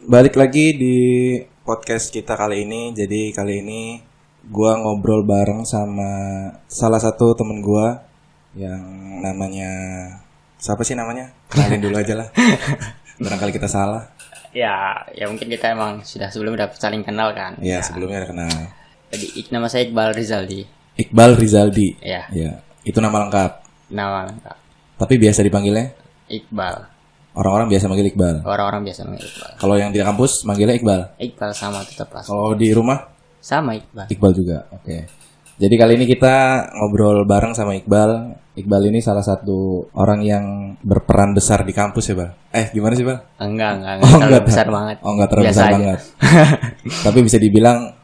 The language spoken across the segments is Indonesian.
Balik lagi di podcast kita kali ini. Jadi kali ini gua ngobrol bareng sama salah satu temen gua yang namanya siapa sih namanya? Kenalin dulu aja lah. Barangkali kita salah. Ya mungkin kita emang sebelumnya udah saling kenal kan. Ya, sebelumnya udah kenal. Jadi nama saya Iqbal Rizaldi. Iqbal Rizaldi. Ya. Itu nama lengkap. Nama lengkap. Tapi biasa dipanggilnya Iqbal. orang-orang biasa manggil Iqbal. Orang-orang biasa manggil Iqbal. Kalau yang di kampus manggilnya Iqbal. Iqbal sama tetap lah. Kalau di rumah sama Iqbal. Iqbal juga. Oke. Jadi kali ini kita ngobrol bareng sama Iqbal. Iqbal ini salah satu orang yang berperan besar di kampus ya, Bal? Gimana sih, Bal? Enggak terlalu besar banget. Enggak terlalu besar banget. Tapi bisa dibilang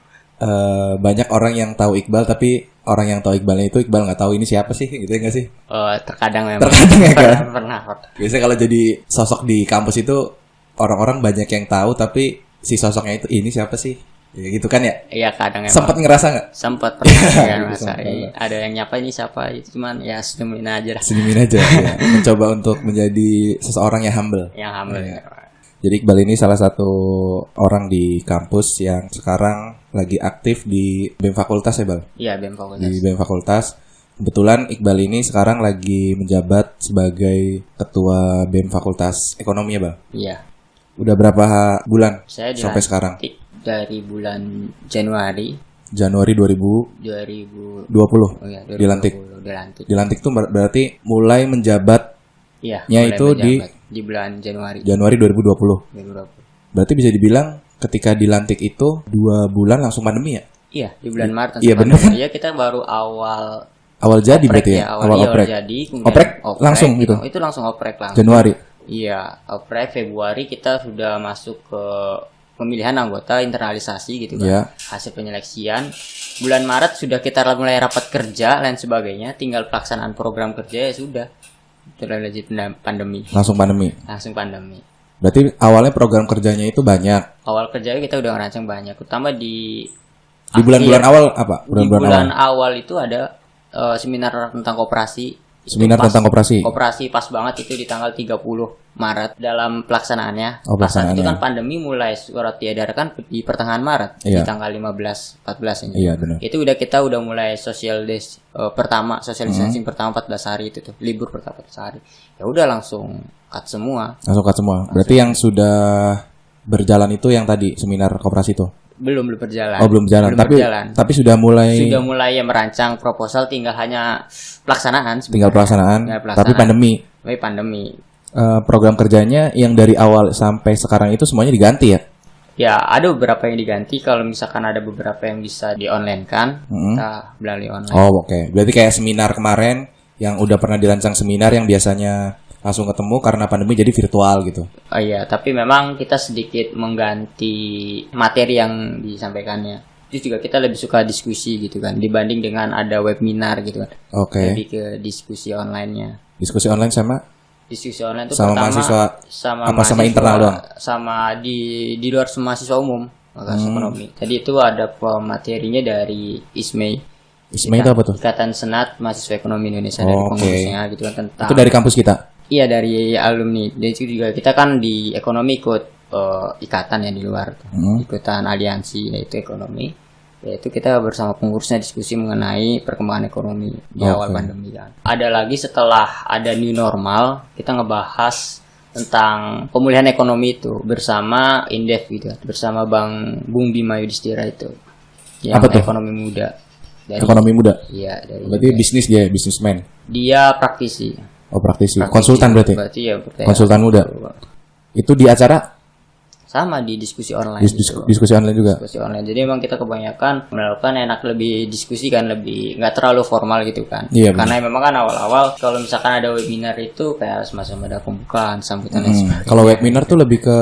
banyak orang yang tahu Iqbal, tapi orang yang tahu Iqbalnya itu Iqbal nggak tahu ini siapa sih, gitu ya nggak sih? Terkadang memang. Terkadang ya kan? Pernah. Biasanya kalau jadi sosok di kampus itu orang-orang banyak yang tahu, tapi si sosoknya itu ini siapa sih? Ya gitu kan ya? Iya kadang emang. Sempat ngerasa nggak? Sempat pernah kan masa. Sempat. Ada yang nyapa ini siapa? Itu cuman ya senyumin aja lah. Senyumin aja. Ya. Mencoba untuk menjadi seseorang yang humble. Yang humble. Ya. Jadi Iqbal ini salah satu orang di kampus yang sekarang lagi aktif di BEM Fakultas ya, Bal? Iya, BEM Fakultas. Di BEM Fakultas. Kebetulan Iqbal ini sekarang lagi menjabat sebagai ketua BEM Fakultas Ekonomi ya, Bal? Iya. Udah berapa bulan Saya sampai sekarang? Dari bulan Januari 2020. 2020. Oh iya, 2020 Dilantik. Dilantik tuh berarti mulai menjabat. Iya, itu di bulan Januari 2020. Berarti bisa dibilang ketika dilantik itu 2 bulan langsung pandemi ya? Iya, di bulan Maret. Iya benar kan? Iya, kita baru awal jadi berarti ya? Awal oprek. Jadi, oprek langsung gitu? Itu langsung oprek langsung. Januari? Iya, oprek Februari kita sudah masuk ke pemilihan anggota internalisasi gitu kan. Yeah. Hasil penyeleksian. Bulan Maret sudah kita mulai rapat kerja lain sebagainya, tinggal pelaksanaan program kerja ya sudah. Terjadi pandemi. Langsung pandemi. Berarti awalnya program kerjanya itu banyak. Awal kerjanya kita udah ngerancang banyak, terutama di bulan-bulan awal apa? Bulan awal itu ada seminar tentang koperasi. Tentang koperasi. Koperasi pas banget itu di tanggal 30 Maret dalam pelaksanaannya. Pelaksanaannya. Itu kan pandemi mulai surat diedarkan di pertengahan Maret, di tanggal 15-14 ini. Iya, benar. Itu kita udah mulai social distancing pertama 14 hari itu tuh, libur pertama 14 hari. Ya udah langsung cut semua. Berarti yang sudah berjalan itu yang tadi seminar koperasi itu. Belum berjalan. Belum berjalan. Tapi sudah mulai ya merancang proposal, tinggal hanya pelaksanaan. Tinggal pelaksanaan. Tapi pandemi. Program kerjanya yang dari awal sampai sekarang itu semuanya diganti ya? Ya, ada beberapa yang diganti. Kalau misalkan ada beberapa yang bisa di-online-kan, kita melalui online. Oh, oke. Berarti kayak seminar kemarin yang udah pernah dirancang seminar yang biasanya langsung ketemu karena pandemi jadi virtual gitu. Oh iya, tapi memang kita sedikit mengganti materi yang disampaikannya. Itu juga kita lebih suka diskusi gitu kan, dibanding dengan ada webinar gitu kan. Oke. Lebih ke diskusi online-nya. Diskusi online Diskusi online itu sama pertama mahasiswa sama internal doang? Sama di luar mahasiswa umum, Fakultas Ekonomi. Jadi itu ada materinya dari ISME. ISME itu apa tuh? Ikatan Senat Mahasiswa Ekonomi Indonesia, dari pengurusnya gitu kan, tentang. Itu dari kampus kita? Iya, dari alumni. Dan itu juga kita kan di ekonomi ikut ikatan ya di luar, ikutan aliansi yaitu ekonomi. Yaitu kita bersama pengurusnya diskusi mengenai perkembangan ekonomi di awal pandemi kan. Ada lagi setelah ada new normal, kita ngebahas tentang pemulihan ekonomi itu bersama Indef gitu, bersama Bung Bima Yudhistira itu. Yang apa tuh? Ekonomi muda. Ekonomi muda? Iya, berarti bisnis dia, businessman. Dia praktisi. Oh, praktisi. Konsultan berarti? Ya, konsultan muda. Itu di acara? Sama di diskusi online. Diskusi online juga. Diskusi online. Jadi memang kita kebanyakan melakukan lebih diskusi kan, lebih nggak terlalu formal gitu kan. Iya, karena memang kan awal-awal kalau misalkan ada webinar itu kayak semacam ada pembukaan, sambutan dan sebagainya. Kalau webinar tuh lebih ke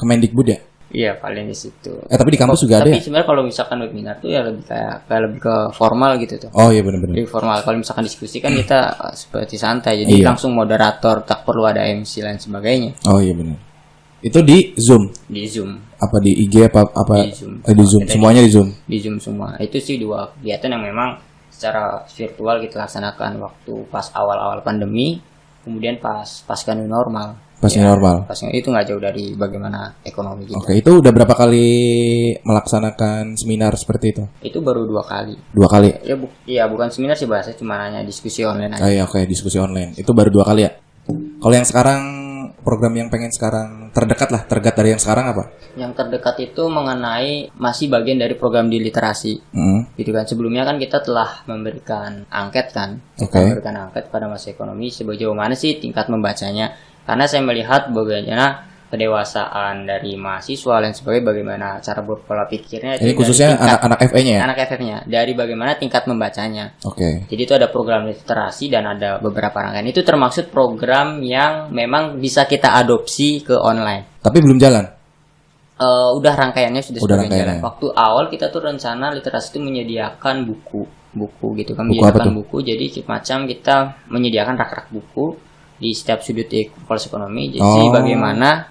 Kemendikbud ya? Iya, paling di situ. Tapi di kampus juga ada ya? Tapi sebenarnya kalau misalkan webinar tuh ya lebih kayak lebih ke formal gitu tuh. Oh iya, benar-benar. Lebih formal. Kalau misalkan diskusi kan kita seperti santai. Jadi langsung moderator, tak perlu ada MC dan sebagainya. Oh iya, benar. Itu di Zoom? Di Zoom. Apa di IG apa? Di Zoom. Di Zoom. Semuanya di Zoom? Di Zoom semua. Itu sih 2 kegiatan yang memang secara virtual kita laksanakan waktu pas awal-awal pandemi, kemudian pasca new normal. Pas new normal. Pas itu nggak jauh dari bagaimana ekonomi kita. Oke, itu udah berapa kali melaksanakan seminar seperti itu? Itu baru 2 kali. 2 kali. Ya bukan seminar sih bahasanya, cuma hanya diskusi online aja. Iya, oke, diskusi online. Itu baru 2 kali ya. Kalau yang sekarang, program yang pengen sekarang terdekat dari yang sekarang apa? Yang terdekat itu mengenai masih bagian dari program di literasi. Gitu kan. Sebelumnya kan kita telah memberikan angket kan. Memberikan angket pada masa ekonomi sejauh mana sih tingkat membacanya. Karena saya melihat bagaimana kedewasaan dari mahasiswa dan sebagainya, bagaimana cara berpola pikirnya. Ini khususnya anak FE-nya ya? Anak FF-nya, dari bagaimana tingkat membacanya. Oke. Jadi itu ada program literasi dan ada beberapa rangkaian. Itu termaksud program yang memang bisa kita adopsi ke online. Tapi belum jalan? Udah rangkaiannya sudah rangkaiannya. jalan. Waktu awal kita tuh rencana literasi itu menyediakan buku gitu kan, buku. Jadi macam kita menyediakan rak-rak buku di setiap sudut fakultas ekonomi. Jadi bagaimana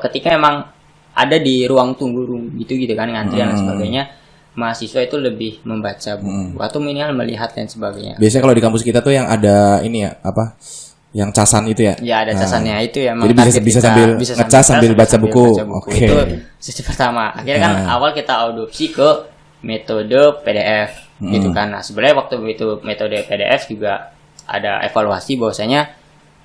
ketika memang ada di ruang tunggu gitu kan, ngantrian dan sebagainya, mahasiswa itu lebih membaca buku atau minimal melihat dan sebagainya. Biasanya kalau di kampus kita tuh yang ada ini ya, apa? Yang casan itu ya? Ya, ada casannya itu ya. Jadi bisa sambil ngecas sambil baca buku. Oke. Itu sisi pertama. Akhirnya kan awal kita adopsi ke metode PDF gitu kan. Nah, sebenarnya waktu itu metode PDF juga ada evaluasi bahwasanya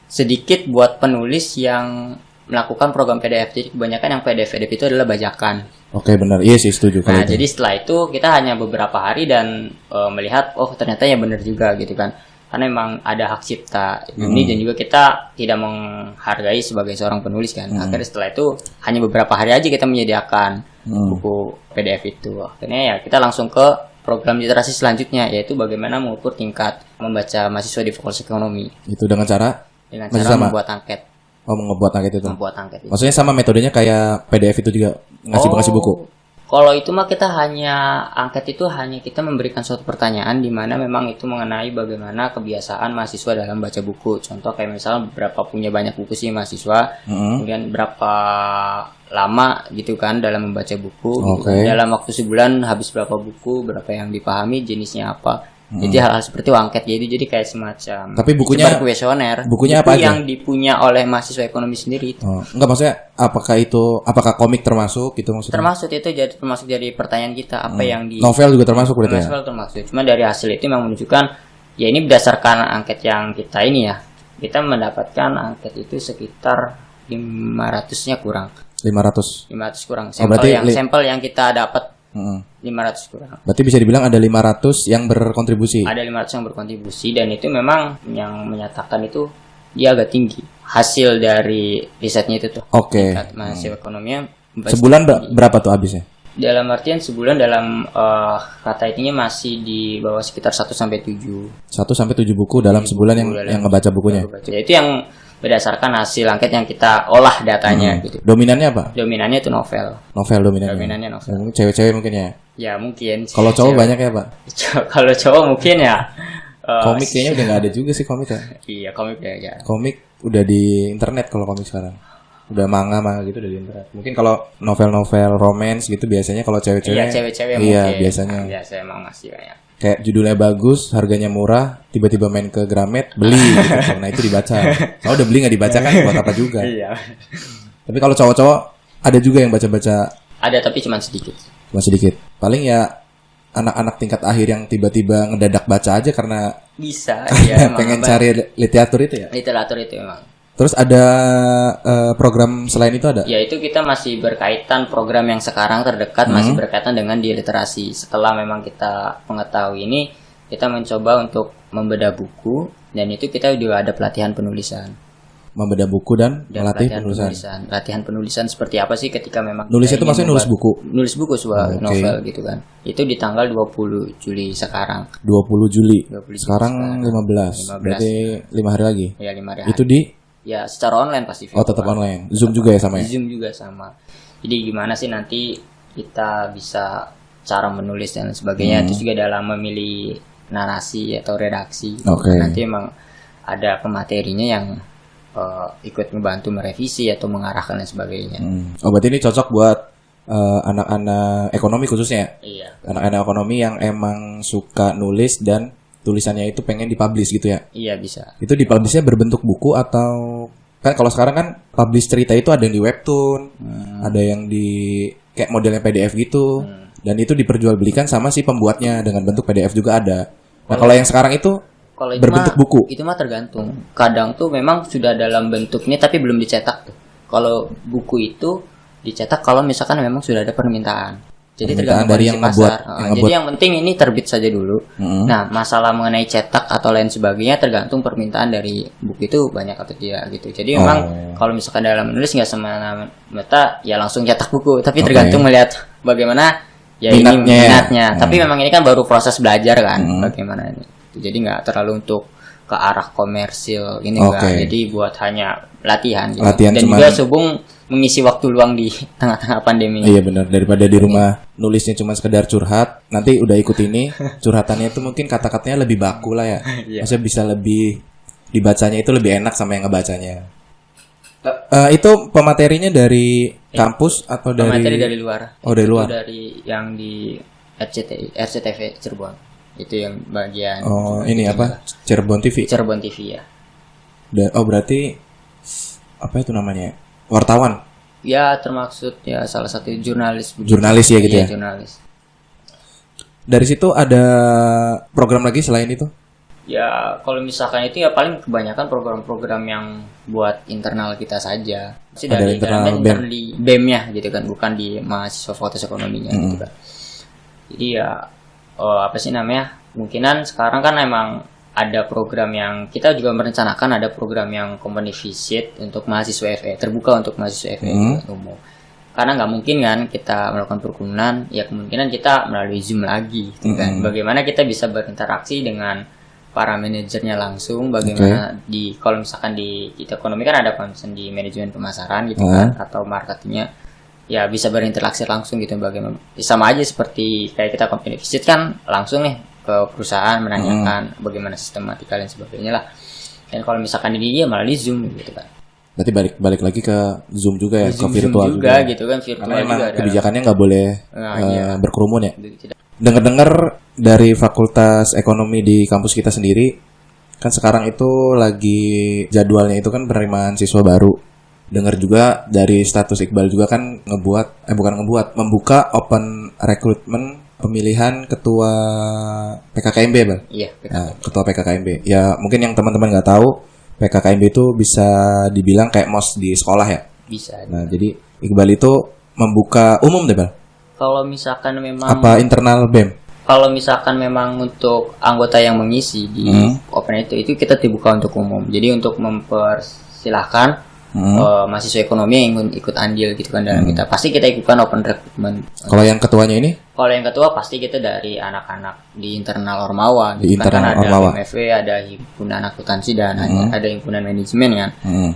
sedikit buat penulis yang melakukan program PDF. Jadi kebanyakan yang PDF itu adalah bajakan. Oke, benar. Iya sih, setuju kalau Nah, itu. jadi setelah itu kita hanya beberapa hari dan melihat ternyata ya benar juga gitu kan. Karena memang ada hak cipta ini dan juga kita tidak menghargai sebagai seorang penulis kan. Akhirnya setelah itu hanya beberapa hari aja kita menyediakan buku PDF itu. Akhirnya ya kita langsung ke program literasi selanjutnya, yaitu bagaimana mengukur tingkat membaca mahasiswa di fakultas ekonomi. Itu dengan cara membuat angket. Membuat angket itu. Membuat angket itu. Maksudnya sama metodenya kayak PDF itu juga ngasih buku. Kalau itu mah kita angket itu hanya kita memberikan suatu pertanyaan di mana memang itu mengenai bagaimana kebiasaan mahasiswa dalam baca buku. Contoh kayak misalnya berapa punya banyak buku sih mahasiswa, kemudian berapa lama gitu kan dalam membaca buku. Gitu kan. Dalam waktu sebulan habis berapa buku, berapa yang dipahami, jenisnya apa. Jadi hal-hal seperti itu angket, jadi kayak semacam. Tapi bukunya kuesioner. Bukunya apa aja? Yang dipunya oleh mahasiswa ekonomi sendiri itu. Enggak, maksudnya apakah komik termasuk gitu maksudnya? Termasuk jadi pertanyaan kita apa yang di novel juga termasuk berarti ya? Novel termasuk. Cuma dari hasil itu memang menunjukkan ya ini berdasarkan angket yang kita ini ya. Kita mendapatkan angket itu sekitar 500-nya kurang. 500 kurang. Sampel yang kita dapat 500 kurang. Berarti bisa dibilang ada 500 yang berkontribusi. Ada 500 yang berkontribusi dan itu memang yang menyatakan itu dia agak tinggi. Hasil dari risetnya itu tuh. Oke. Mahasiswa ekonominya. Sebulan berapa tuh habisnya? Dalam artian sebulan dalam kata intinya masih di bawah sekitar 1 sampai 7. 1 sampai 7 buku dalam sebulan yang ngebaca bukunya. Ya, itu yang berdasarkan hasil angket yang kita olah datanya gitu. Dominannya apa? Dominannya itu novel. Novel dominannya. Dominannya novel. Mungkin cewek-cewek mungkin ya. Ya mungkin. Kalau cowok banyak ya, Pak? Kalau cowok mungkin ya. Komik kayaknya udah nggak ada juga sih komik ya. Iya, komik ya. Komik udah di internet kalau komik sekarang. Udah manga gitu udah di internet. Mungkin kalau novel-novel romance gitu biasanya kalau cewek-cewek. Iya, cewek-cewek iya, mungkin. biasanya. Biasa emang masih banyak. Kayak judulnya bagus, harganya murah, tiba-tiba main ke Gramet, beli gitu. Nah itu dibaca. Kalau udah beli nggak dibaca kan buat apa juga. Iya. Tapi kalau cowok-cowok ada juga yang baca-baca. Ada tapi cuma sedikit. Cuma sedikit. Paling ya anak-anak tingkat akhir yang tiba-tiba ngedadak baca aja karena bisa ya, pengen cari literatur itu ya. Literatur itu memang. Terus ada program selain itu ada? Ya itu kita masih berkaitan program yang sekarang terdekat masih berkaitan dengan di literasi. Setelah memang kita mengetahui ini, kita mencoba untuk membedah buku dan itu kita juga ada pelatihan penulisan. Membedah buku dan melatih penulisan. Latihan penulisan seperti apa sih ketika memang nulis itu maksudnya nulis buku. Nulis buku sebuah novel gitu kan. Itu di tanggal 20 Juli sekarang. 20 Juli. Sekarang 15. Berarti 5 hari lagi. Ya, 5 hari. Itu di ya secara online pasti. Oh, tetap online. Zoom juga ya sama ya? Zoom juga sama. Jadi gimana sih nanti kita bisa cara menulis dan sebagainya. Terus juga dalam memilih narasi atau redaksi. Nanti emang ada pematerinya yang ikut membantu merevisi atau mengarahkan dan sebagainya. Oh, berarti ini cocok buat anak-anak ekonomi khususnya? Iya. Anak-anak ekonomi yang emang suka nulis dan tulisannya itu pengen dipublish gitu ya? Iya bisa. Itu dipublishnya berbentuk buku atau Kan kalau sekarang kan publish cerita itu ada yang di webtoon, ada yang di kayak modelnya PDF gitu. Dan itu diperjualbelikan sama si pembuatnya dengan bentuk PDF juga ada. Nah, kalau yang sekarang itu Kalau itu berbentuk mah, buku. itu mah tergantung. Kadang tuh memang sudah dalam bentuknya tapi belum dicetak tuh. Kalau buku itu dicetak kalau misalkan memang sudah ada permintaan. Jadi Permintaan tergantung dari kondisi yang ngebuat- pasar. yang Jadi yang penting ini terbit saja dulu. Nah, masalah mengenai cetak atau lain sebagainya tergantung permintaan dari buku itu banyak atau tidak gitu. Jadi memang kalau misalkan dalam menulis nggak semata-mata ya langsung cetak buku, tapi tergantung melihat bagaimana ya Minatnya. ini minatnya. Tapi memang ini kan baru proses belajar kan bagaimana ini. Jadi nggak terlalu untuk ke arah komersil ini enggak. Jadi buat hanya latihan gitu. Latihan Dan cuman- juga subung mengisi waktu luang di tengah-tengah pandemi. Iya benar, daripada di rumah nulisnya cuma sekedar curhat, nanti udah ikut ini, curhatannya itu mungkin kata-katanya lebih baku lah ya. Maksudnya bisa lebih dibacanya itu lebih enak sama yang ngebacanya. Itu pematerinya dari kampus atau dari Materi dari luar. Oh, dari Itu luar. dari yang di RCTV Cirebon. Itu yang bagian Oh, ini apa? Cirebon TV. Cirebon TV ya. Oh, berarti apa itu namanya? Wartawan. Ya termaksud ya salah satu jurnalis. Jurnalis ya gitu Iya, ya. jurnalis. Dari situ ada program lagi selain itu? Ya kalau misalkan itu ya paling kebanyakan program-program yang buat internal kita saja. Sih Ada dari internal internal di BEM-nya gitu kan, bukan di mahasiswa fakultas ekonominya gitu kan. Jadi ya apa sih namanya? Kemungkinan sekarang kan emang ada program yang kita juga merencanakan ada program yang company visit untuk mahasiswa FE, terbuka untuk mahasiswa FE umum. Karena nggak mungkin kan kita melakukan perkebunan, ya kemungkinan kita melalui Zoom lagi gitu kan. Bagaimana kita bisa berinteraksi dengan para manajernya langsung, bagaimana di kalau misalkan di kita ekonomi kan ada concern di manajemen pemasaran gitu kan atau marketingnya, ya bisa berinteraksi langsung gitu. Bagaimana sama aja seperti kayak kita company visit kan langsung nih ke perusahaan menanyakan bagaimana sistematika dan sebagainya lah. Dan kalau misalkan ini dia malah di Zoom gitu kan. Berarti balik lagi ke Zoom juga ya, Zoom ke virtual juga juga. gitu kan, virtual Karena emang juga ada. kebijakannya nggak boleh berkerumun ya. Tidak. Dengar-dengar dari Fakultas Ekonomi di kampus kita sendiri, kan sekarang itu lagi jadwalnya itu kan penerimaan siswa baru. Dengar juga dari status Iqbal juga kan membuka open recruitment pemilihan ketua PKKMB, Bang. Iya, Nah, ketua PKKMB. Ya mungkin yang teman-teman nggak tahu, PKKMB itu bisa dibilang kayak MOS di sekolah ya. bisa. Nah, jadi Iqbal itu membuka umum deh, Bang. Kalau misalkan memang Apa internal BEM? Kalau misalkan memang untuk anggota yang mengisi di open itu kita dibuka untuk umum. Jadi untuk mempersilahkan mahasiswa ekonomi yang ingin ikut andil gitu kan dalam kita. Pasti kita ikutkan open recruitment. Kalau yang ketuanya ini? Kalau yang ketua pasti kita dari anak-anak di internal Ormawa. Di Gitu kan internal ada Ormawa. MFW, ada himpunan akuntansi dan ada himpunan manajemen kan.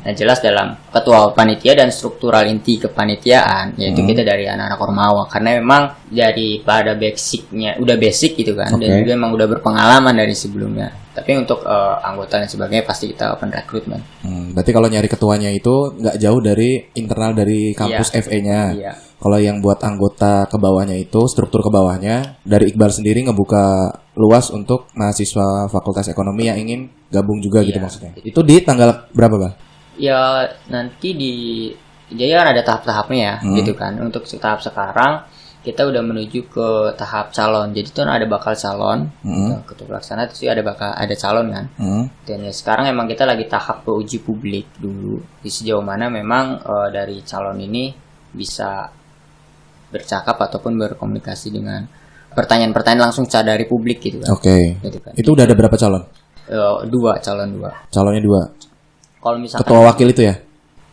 Nah jelas dalam ketua panitia dan struktural inti kepanitiaan yaitu kita dari anak-anak Ormawa karena memang dari pada basicnya udah basic gitu kan dan juga memang udah berpengalaman dari sebelumnya. Tapi untuk anggota dan sebagainya pasti kita open recruitment. Berarti kalau nyari ketuanya itu nggak jauh dari internal dari kampus FE-nya. Iya. Kalau yang buat anggota ke bawahnya itu, struktur ke bawahnya, dari Iqbal sendiri ngebuka luas untuk mahasiswa Fakultas Ekonomi yang ingin gabung juga gitu maksudnya. Itu di tanggal berapa, Bang? Ya nanti jadi kan ada tahap-tahapnya ya gitu kan. Untuk tahap sekarang kita udah menuju ke tahap calon. Jadi tuh ada bakal calon, ketua pelaksana itu ada calon kan. Dan ya sekarang emang kita lagi tahap ke uji publik dulu. Di sejauh mana memang dari calon ini bisa bercakap ataupun berkomunikasi dengan pertanyaan-pertanyaan langsung dari publik gitu kan. Oke. Gitu kan. Itu udah ada berapa calon? Calon dua. Calonnya 2. Kalau misalkan Ketua wakil itu ya?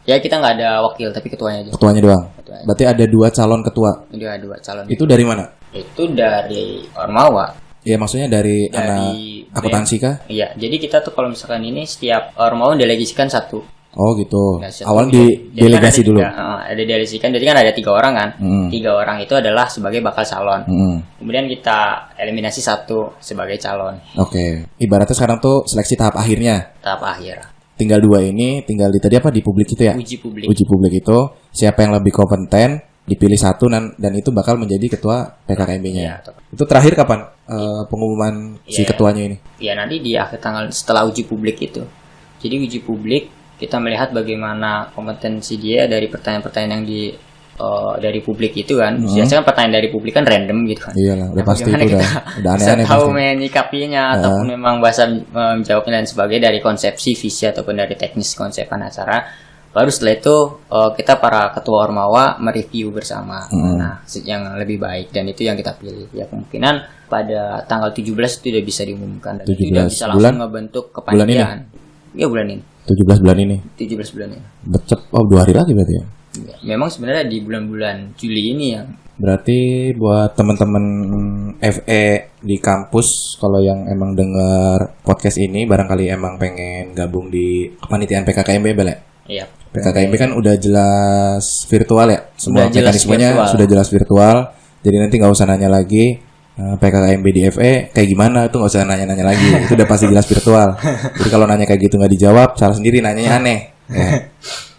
ya kita nggak ada wakil tapi ketuanya aja. Ketuanya doang. Berarti ada 2 calon ketua. Dia 2 calon. Itu dari mana? Itu dari Ormawa. Ya maksudnya dari anak akuntansi kah? Iya, jadi kita tuh kalau misalkan ini setiap Ormawa delegasikan 1. Oh gitu. Ya, satu Awalnya jadi delegasi kan dulu. Ada delegasikan, jadi kan ada 3 orang kan. 3 orang itu adalah sebagai bakal calon. Kemudian kita eliminasi 1 sebagai calon. Oke. Ibaratnya sekarang tuh seleksi tahap akhirnya. Tahap akhir. Tinggal 2 ini, tinggal di tadi apa di publik itu ya? Uji publik. Uji publik itu siapa yang lebih kompeten dipilih 1 dan itu bakal menjadi ketua PKKMB-nya. Iya, Itu terakhir kapan pengumuman si ketuanya ini? ya nanti di akhir tanggal setelah uji publik itu. Jadi uji publik kita melihat bagaimana kompetensi dia dari pertanyaan-pertanyaan yang dari publik itu kan. Biasanya kan pertanyaan dari publik kan random gitu kan. Iyalah, udah pasti itu udah aneh-aneh tahu pasti. menyikapinya ataupun memang bahasa menjawabnya dan sebagainya dari konsepsi, visi ataupun dari teknis konsepan acara. Baru setelah itu kita para ketua Ormawa mereview bersama nah yang lebih baik, dan itu yang kita pilih. Ya kemungkinan pada tanggal 17 itu udah bisa diumumkan dan itu udah bisa langsung ngebentuk kepanitiaan. Iya bulan ini. 17 bulan ini. 17 bulan ini. Becep 2 hari lagi berarti ya. Ya, memang sebenarnya di bulan-bulan Juli ini yang berarti buat teman-teman FE di kampus, kalau yang emang dengar podcast ini barangkali emang pengen gabung di kepanitiaan PKKMB Bel ya? Iya. PKKMB kan udah jelas virtual ya, semua Udah jelas mekanismenya virtual. sudah jelas virtual. Jadi nanti nggak usah nanya lagi PKKMB di FE kayak gimana, tuh nggak usah nanya-nanya lagi, itu udah pasti jelas virtual. Jadi kalau nanya kayak gitu nggak dijawab, salah sendiri, nanyanya aneh. Ya.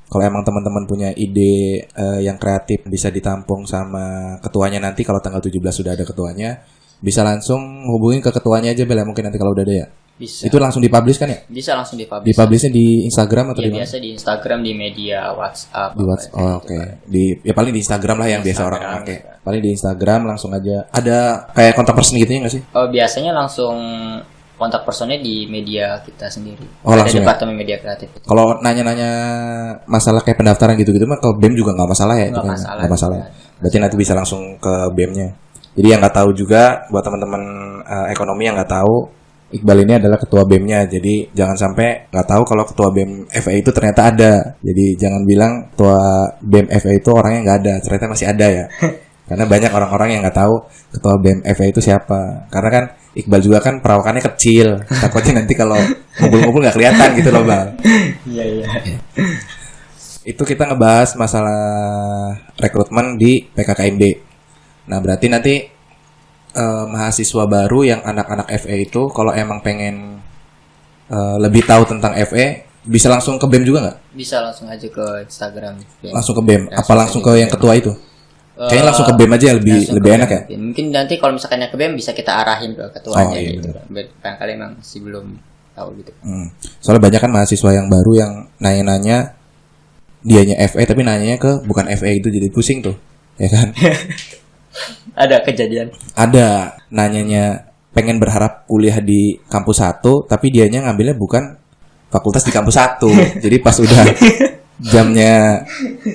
Kalau emang teman-teman punya ide yang kreatif bisa ditampung sama ketuanya nanti, kalau tanggal 17 sudah ada ketuanya, bisa langsung hubungin ke ketuanya aja Bel ya, mungkin nanti kalau udah ada ya. bisa. Itu langsung dipublish kan ya? Bisa langsung dipublish. Dipublishnya di Instagram atau Ya di mana? biasa di Instagram, di media WhatsApp. Di WhatsApp. Oh, oke. Ya paling di Instagram lah yang biasa orang pakai. Paling di Instagram langsung aja. Ada kayak kontak person gitu ya nggak sih? Biasanya langsung kontak personnya di media kita sendiri. Oh, Ada langsung ya? departemen media kreatif. Kalau nanya-nanya masalah kayak pendaftaran gitu-gitu mah ke BEM juga nggak masalah ya? Nggak itu kan? masalah. Nggak masalah. Berarti nanti bisa langsung ke BEM-nya. Jadi yang nggak tahu juga, buat teman-teman ekonomi yang nggak tahu, Iqbal ini adalah ketua BEM-nya. Jadi jangan sampai nggak tahu kalau ketua BEM FE itu ternyata ada. Jadi jangan bilang ketua BEM FE itu orangnya nggak ada, ternyata masih ada ya. Karena banyak orang-orang yang nggak tahu ketua BEM FE itu siapa. Karena kan Iqbal juga kan perawakannya kecil. Takutnya nanti kalau ngumpul-ngumpul nggak kelihatan gitu loh Bang. Iya. Itu kita ngebahas masalah rekrutmen di PKKMB. Nah berarti nanti mahasiswa baru yang anak-anak FE itu kalau emang pengen lebih tahu tentang FE, bisa langsung ke BEM juga nggak? Bisa langsung aja ke Instagram. Langsung ke BEM? Apa langsung ke yang ketua itu? Kayaknya langsung ke BEM aja lebih enak ya? Mungkin nanti kalau misalkan yang ke BEM bisa kita arahin ke ketuanya iya, gitu. Barangkali emang masih belum tahu gitu. Soalnya banyak kan mahasiswa yang baru yang nanya-nanya dianya FE tapi nanyanya ke bukan FE itu, jadi pusing tuh, ya kan? Ada kejadian. Ada nanyanya pengen berharap kuliah di kampus 1 tapi dianya ngambilnya bukan fakultas di kampus 1. Jadi pas udah jamnya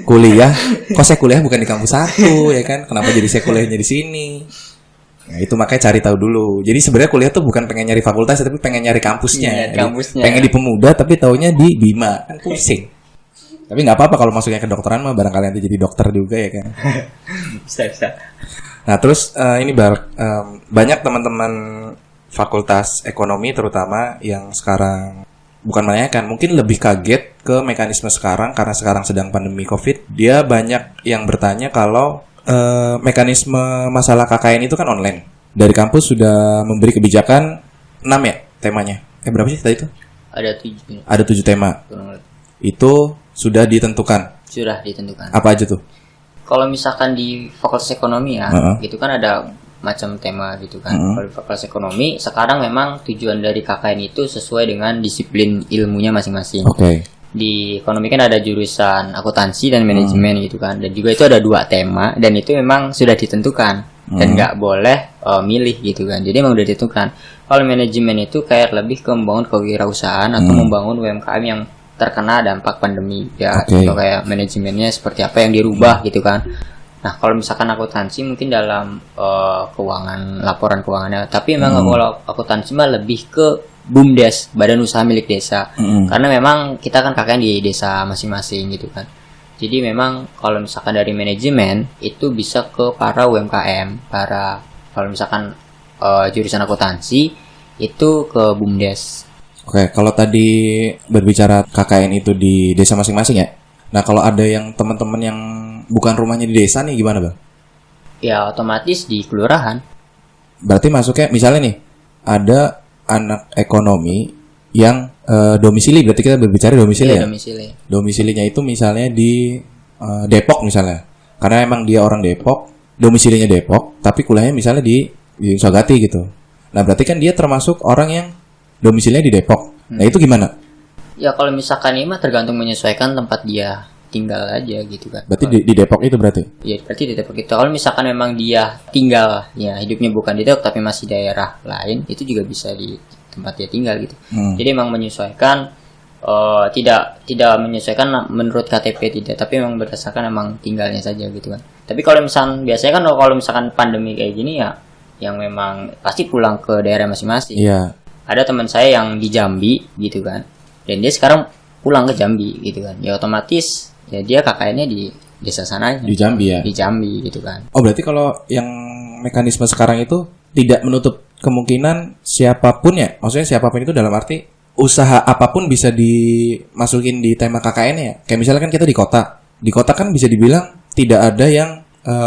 kuliah, kok saya kuliah bukan di kampus 1 ya kan? Kenapa jadi saya kuliahnya di sini? Nah, itu makanya cari tahu dulu. Jadi sebenarnya kuliah tuh bukan pengen nyari fakultas tapi pengen nyari kampusnya. Iya, kampusnya. Pengen di Pemuda tapi taunya di Bima. Kan pusing. Tapi nggak apa-apa kalau masuknya ke dokteran mah, barangkali nanti jadi dokter juga ya kan. Bisa. Nah terus ini banyak teman-teman fakultas ekonomi terutama yang sekarang bukan menanyakan, mungkin lebih kaget ke mekanisme sekarang karena sekarang sedang pandemi COVID. Dia banyak yang bertanya kalau mekanisme masalah KKN itu kan online. Dari kampus sudah memberi kebijakan 6 ya temanya. Berapa sih tadi itu? Ada 7 tema. Itu sudah ditentukan. Sudah ditentukan. Apa aja tuh? Kalau misalkan di fakultas ekonomi ya, gitu kan ada macam tema gitu kan. Kalau di fakultas ekonomi sekarang memang tujuan dari KKN itu sesuai dengan disiplin ilmunya masing-masing. Oke. Di ekonomi kan ada jurusan akuntansi dan manajemen gitu kan. Dan juga itu ada 2 tema dan itu memang sudah ditentukan dan nggak boleh milih gitu kan. Jadi memang udah ditentukan. Kalau manajemen itu kayak lebih ke membangun kewirausahaan atau membangun UMKM yang terkena dampak pandemi ya. Contoh kayak manajemennya seperti apa yang dirubah gitu kan. Nah kalau misalkan akuntansi mungkin dalam keuangan, laporan keuangannya. Tapi memang kalau akuntansi mah lebih ke BUMDes, Badan Usaha Milik Desa. Karena memang kita kan KKN di desa masing-masing gitu kan. Jadi memang kalau misalkan dari manajemen itu bisa ke para UMKM, kalau misalkan jurusan akuntansi itu ke BUMDes. Oke, kalau tadi berbicara KKN itu di desa masing-masing ya. Nah, kalau ada yang teman-teman yang bukan rumahnya di desa nih gimana, Bang? Ya, otomatis di kelurahan. Berarti masuknya misalnya nih, ada anak ekonomi yang domisili, berarti kita berbicara domisili ya? Domisili. Domisilinya itu misalnya di Depok misalnya. Karena emang dia orang Depok, domisilinya Depok, tapi kuliahnya misalnya di Sagati gitu. Nah, berarti kan dia termasuk orang yang domisilinya di Depok. Nah, itu gimana? Ya kalau misalkan ini mah tergantung menyesuaikan tempat dia tinggal aja gitu kan. Berarti di Depok itu berarti? Ya berarti di Depok itu. Kalau misalkan memang dia tinggal ya hidupnya bukan di Depok tapi masih daerah lain, itu juga bisa di tempat dia tinggal gitu. Jadi memang menyesuaikan, tidak menyesuaikan menurut KTP tidak, tapi memang berdasarkan memang tinggalnya saja gitu kan. Tapi kalau misalkan biasanya kan kalau misalkan pandemi kayak gini ya, yang memang pasti pulang ke daerah masing-masing. Iya. Ada teman saya yang di Jambi gitu kan, dan dia sekarang pulang ke Jambi gitu kan. Ya otomatis ya dia KKN-nya di desa sananya. Di Jambi ya? Di Jambi gitu kan. Oh berarti kalau yang mekanisme sekarang itu tidak menutup kemungkinan siapapun ya? Maksudnya siapapun itu dalam arti usaha apapun bisa dimasukin di tema KKN ya? Kayak misalnya kan kita di kota. Di kota kan bisa dibilang tidak ada yang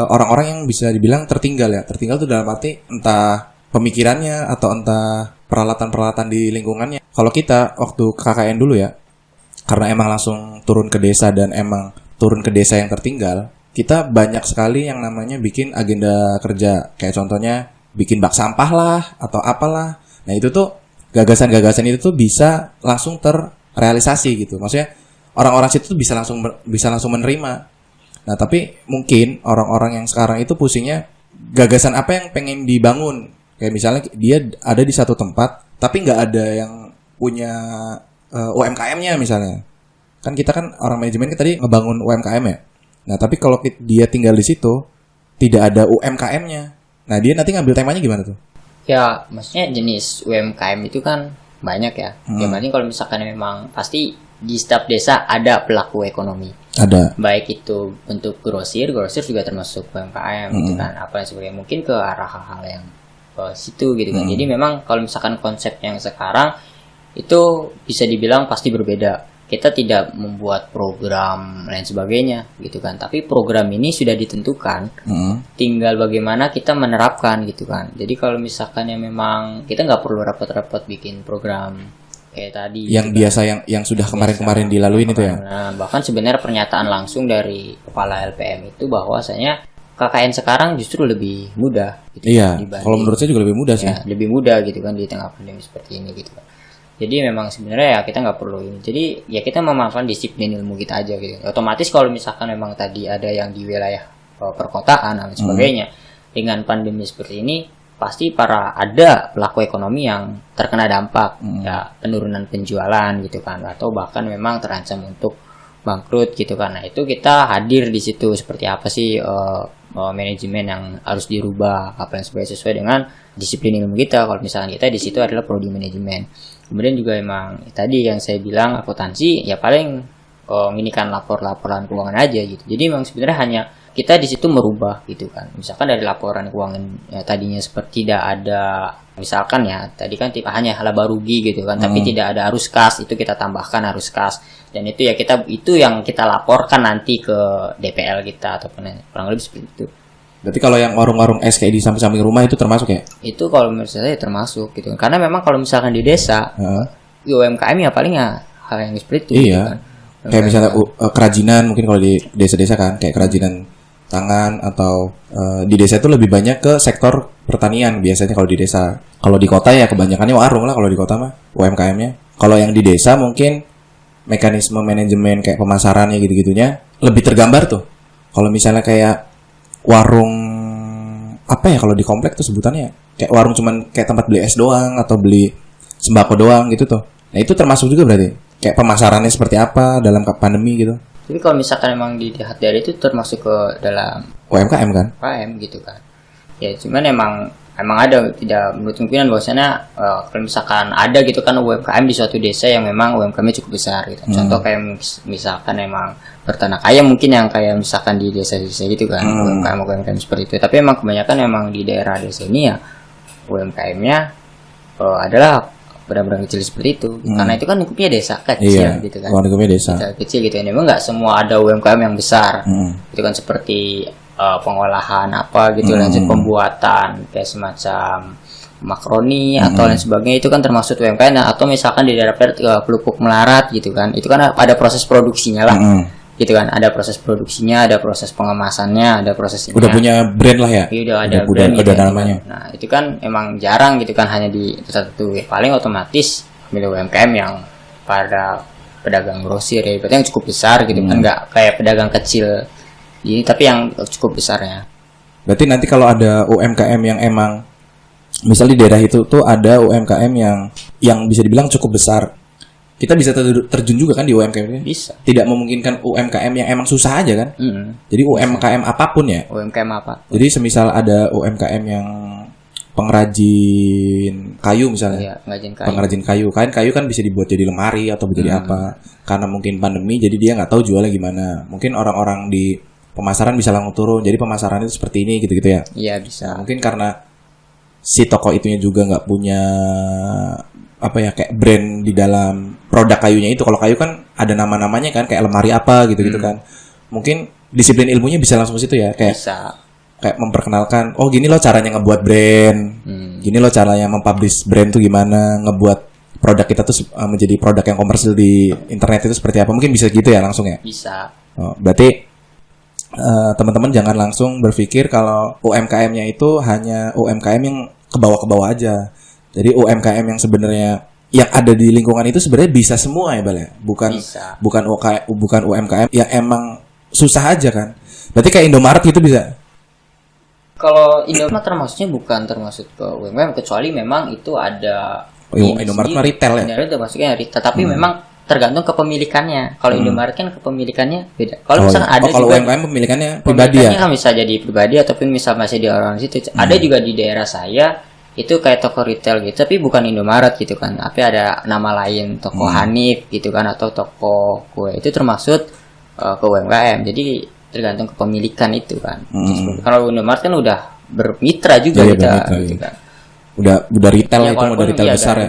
orang-orang yang bisa dibilang tertinggal ya. Tertinggal itu dalam arti entah pemikirannya atau entah peralatan-peralatan di lingkungannya. Kalau kita waktu KKN dulu ya, karena emang langsung turun ke desa dan emang turun ke desa yang tertinggal, kita banyak sekali yang namanya bikin agenda kerja. Kayak contohnya bikin bak sampah lah atau apalah. Nah itu tuh gagasan-gagasan itu tuh bisa langsung terrealisasi gitu. Maksudnya orang-orang situ tuh bisa langsung menerima. Nah tapi mungkin orang-orang yang sekarang itu pusingnya gagasan apa yang pengen dibangun. Kayak misalnya dia ada di satu tempat tapi nggak ada yang punya UMKM-nya misalnya. Kan kita kan orang manajemen kan tadi ngebangun UMKM ya. Nah, tapi kalau dia tinggal di situ tidak ada UMKM-nya. Nah, dia nanti ngambil temanya gimana tuh? Ya, maksudnya jenis UMKM itu kan banyak ya. Ya berarti kalau misalkan memang pasti di setiap desa ada pelaku ekonomi. Ada. Baik itu bentuk grosir juga termasuk UMKM gitu kan. Apa yang sebagainya, mungkin ke arah hal-hal yang situ gitu kan. Jadi memang kalau misalkan konsep yang sekarang itu bisa dibilang pasti berbeda. Kita tidak membuat program lain sebagainya gitu kan, tapi program ini sudah ditentukan, tinggal bagaimana kita menerapkan gitu kan. Jadi kalau misalkan yang memang kita nggak perlu repot-repot bikin program kayak tadi yang gitu biasa kan. yang sudah kemarin dilaluin itu ya. Nah, bahkan sebenarnya pernyataan langsung dari kepala LPM itu bahwasanya KKN sekarang justru lebih mudah gitu. Iya, kalau menurut saya juga lebih mudah sih. Ya, lebih mudah gitu kan di tengah pandemi seperti ini gitu kan. Jadi memang sebenarnya ya kita nggak perlu ini. Jadi ya kita memanfaatkan disiplin ilmu kita aja gitu. Otomatis kalau misalkan memang tadi ada yang di wilayah perkotaan dan sebagainya, dengan pandemi seperti ini pasti ada pelaku ekonomi yang terkena dampak, ya penurunan penjualan gitu kan, atau bahkan memang terancam untuk bangkrut gitu kan. Nah itu kita hadir di situ seperti apa sih manajemen yang harus dirubah, apa yang sesuai dengan disiplin ilmu kita. Kalau misalkan kita di situ adalah prodi manajemen. Kemudian juga emang tadi yang saya bilang akuntansi ya paling ini kan laporan keuangan aja gitu. Jadi memang sebenarnya hanya kita di situ merubah gitu kan. Misalkan dari laporan keuangan ya, tadinya seperti tidak ada, misalkan ya tadi kan hanya laba rugi gitu kan, tapi tidak ada arus kas, itu kita tambahkan arus kas. Dan itu ya itu yang kita laporkan nanti ke DPL kita ataupun kurang lebih seperti itu. Berarti kalau yang warung-warung es kayak di samping-samping rumah itu termasuk ya? Itu kalau menurut saya termasuk gitu. Karena memang kalau misalkan di desa, UMKM ya paling ya hal yang seperti itu. Iya. Gitu kan. Kayak misalnya kerajinan mungkin kalau di desa-desa kan kayak kerajinan tangan atau di desa itu lebih banyak ke sektor pertanian biasanya kalau di desa. Kalau di kota ya kebanyakannya warung lah kalau di kota mah UMKM-nya. Kalau yang di desa mungkin mekanisme manajemen kayak pemasarannya gitu-gitunya lebih tergambar tuh. Kalau misalnya kayak warung apa ya kalau di komplek tuh sebutannya kayak warung cuman kayak tempat beli es doang atau beli sembako doang gitu tuh. Nah itu termasuk juga berarti kayak pemasarannya seperti apa dalam pandemi gitu. Tapi kalau misalkan memang dilihat dari itu termasuk ke dalam UMKM kan? UMKM gitu kan. Ya cuman emang ada tidak menurut kemungkinan bahwasanya kalau misalkan ada gitu kan UMKM di suatu desa yang memang UMKM-nya cukup besar gitu. Contoh kayak misalkan emang bertanak ayam mungkin yang kayak misalkan di desa-desa gitu kan, UMKM seperti itu. Tapi emang kebanyakan emang di daerah desa ini ya UMKM-nya adalah benar-benar kecil seperti itu. Karena itu kan lingkupnya desa kecil gitu kan. Lingkupnya desa kecil gitu. Memang nggak semua ada UMKM yang besar. Itu kan seperti pengolahan apa gitu, lanjut pembuatan kayak semacam makaroni atau lain sebagainya, itu kan termasuk UMKM. Atau misalkan di daerah pelupuk melarat gitu kan, itu kan ada proses produksinya lah. Gitu kan, ada proses produksinya, ada proses pengemasannya, ada prosesnya. Udah punya brand lah ya. Udah ada brand gitu, ada namanya. Kan. Nah itu kan emang jarang gitu kan, hanya di satu. Paling otomatis milik UMKM yang pada pedagang grosir ya, berarti yang cukup besar gitu kan, nggak kayak pedagang kecil ini, tapi yang cukup besarnya. Berarti nanti kalau ada UMKM yang emang misal di daerah itu tuh ada UMKM yang bisa dibilang cukup besar, kita bisa terjun juga kan di UMKM ini? Bisa. Tidak memungkinkan UMKM yang emang susah aja kan? Jadi UMKM apapun ya. UMKM apa? Jadi semisal ada UMKM yang pengrajin kayu misalnya. Iya, pengrajin kayu. Kayu kan bisa dibuat jadi lemari atau jadi apa. Karena mungkin pandemi jadi dia nggak tahu jualnya gimana. Mungkin orang-orang di pemasaran bisa langsung turun. Jadi pemasaran itu seperti ini gitu-gitu ya. Iya, bisa. Mungkin karena si toko itunya juga nggak punya apa ya, kayak brand di dalam produk kayunya itu. Kalau kayu kan ada nama-namanya kan, kayak lemari apa gitu-gitu kan. Mungkin disiplin ilmunya bisa langsung ke situ ya, kayak Bisa. kayak memperkenalkan, oh gini loh caranya ngebuat brand, gini loh caranya mempublish brand tuh gimana, ngebuat produk kita tuh menjadi produk yang komersil di internet itu seperti apa, mungkin bisa gitu ya langsung ya. Bisa. Oh, berarti teman-teman jangan langsung berpikir kalau UMKM-nya itu hanya UMKM yang ke bawah aja. Jadi UMKM yang sebenarnya yang ada di lingkungan itu sebenarnya bisa semua ya, Bal ya. Bukan UMKM yang emang susah aja kan. Berarti kayak Indomaret gitu bisa. Kalau Indomaret termasuknya bukan termasuk ke UMKM, kecuali memang itu ada Indomaret mah retail ya. Indomaret termasuknya retail, tapi memang tergantung kepemilikannya. Kalau Indomaret kan kepemilikannya beda. Kalau misalkan ada kalau juga UMKM pemilikannya pribadi ya. kan bisa jadi pribadi ataupun misal masih di orang situ. Ada juga di daerah saya itu kayak toko retail gitu, tapi bukan Indomaret gitu kan. Tapi ada nama lain, toko Hanif gitu kan, atau toko kue. Itu termasuk ke UMKM. Jadi tergantung kepemilikan itu kan. Kalau Indomaret kan udah bermitra juga kita gitu kan. Udah retail ya, itu udah retail besar ya,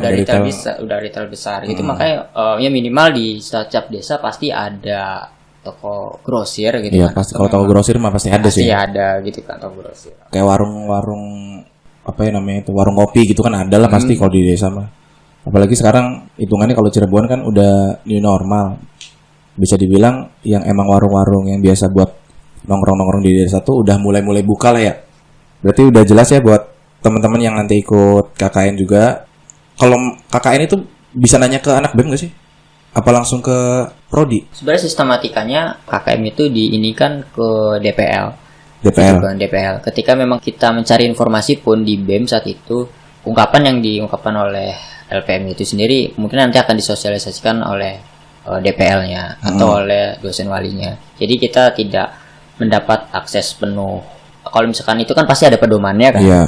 udah retail besar gitu. Makanya ya minimal di setiap desa pasti ada toko grosir gitu kan. Pasti kalau toko grosir mah pasti ada sih. Pasti ada gitu kan toko grosir. Kayak warung-warung apa ya namanya itu, warung kopi gitu kan ada lah pasti kalau di desa mah. Apalagi sekarang hitungannya kalau Cirebon kan udah new normal. Bisa dibilang yang emang warung-warung yang biasa buat nongkrong-nongkrong di desa tuh udah mulai buka lah ya. Berarti udah jelas ya buat teman-teman yang nanti ikut KKN juga. Kalau KKN itu bisa nanya ke anak BEM gak sih? Apa langsung ke prodi? Sebenarnya sistematikanya KKM itu diinikan ke DPL. DPL. Ketika memang kita mencari informasi pun di BEM saat itu, ungkapan yang diungkapkan oleh LPM itu sendiri mungkin nanti akan disosialisasikan oleh DPL-nya atau oleh dosen walinya. Jadi kita tidak mendapat akses penuh. Kalau misalkan itu kan pasti ada pedomannya kan. Iya.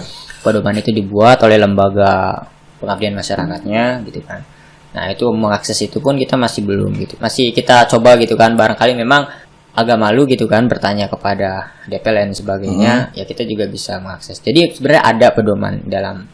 Pedoman itu dibuat oleh lembaga pengabdian masyarakatnya gitu kan. Nah itu mengakses itu pun kita masih belum gitu. Masih kita coba gitu kan. Barangkali memang agak malu gitu kan bertanya kepada DPL dan sebagainya. Ya kita juga bisa mengakses. Jadi sebenarnya ada pedoman dalam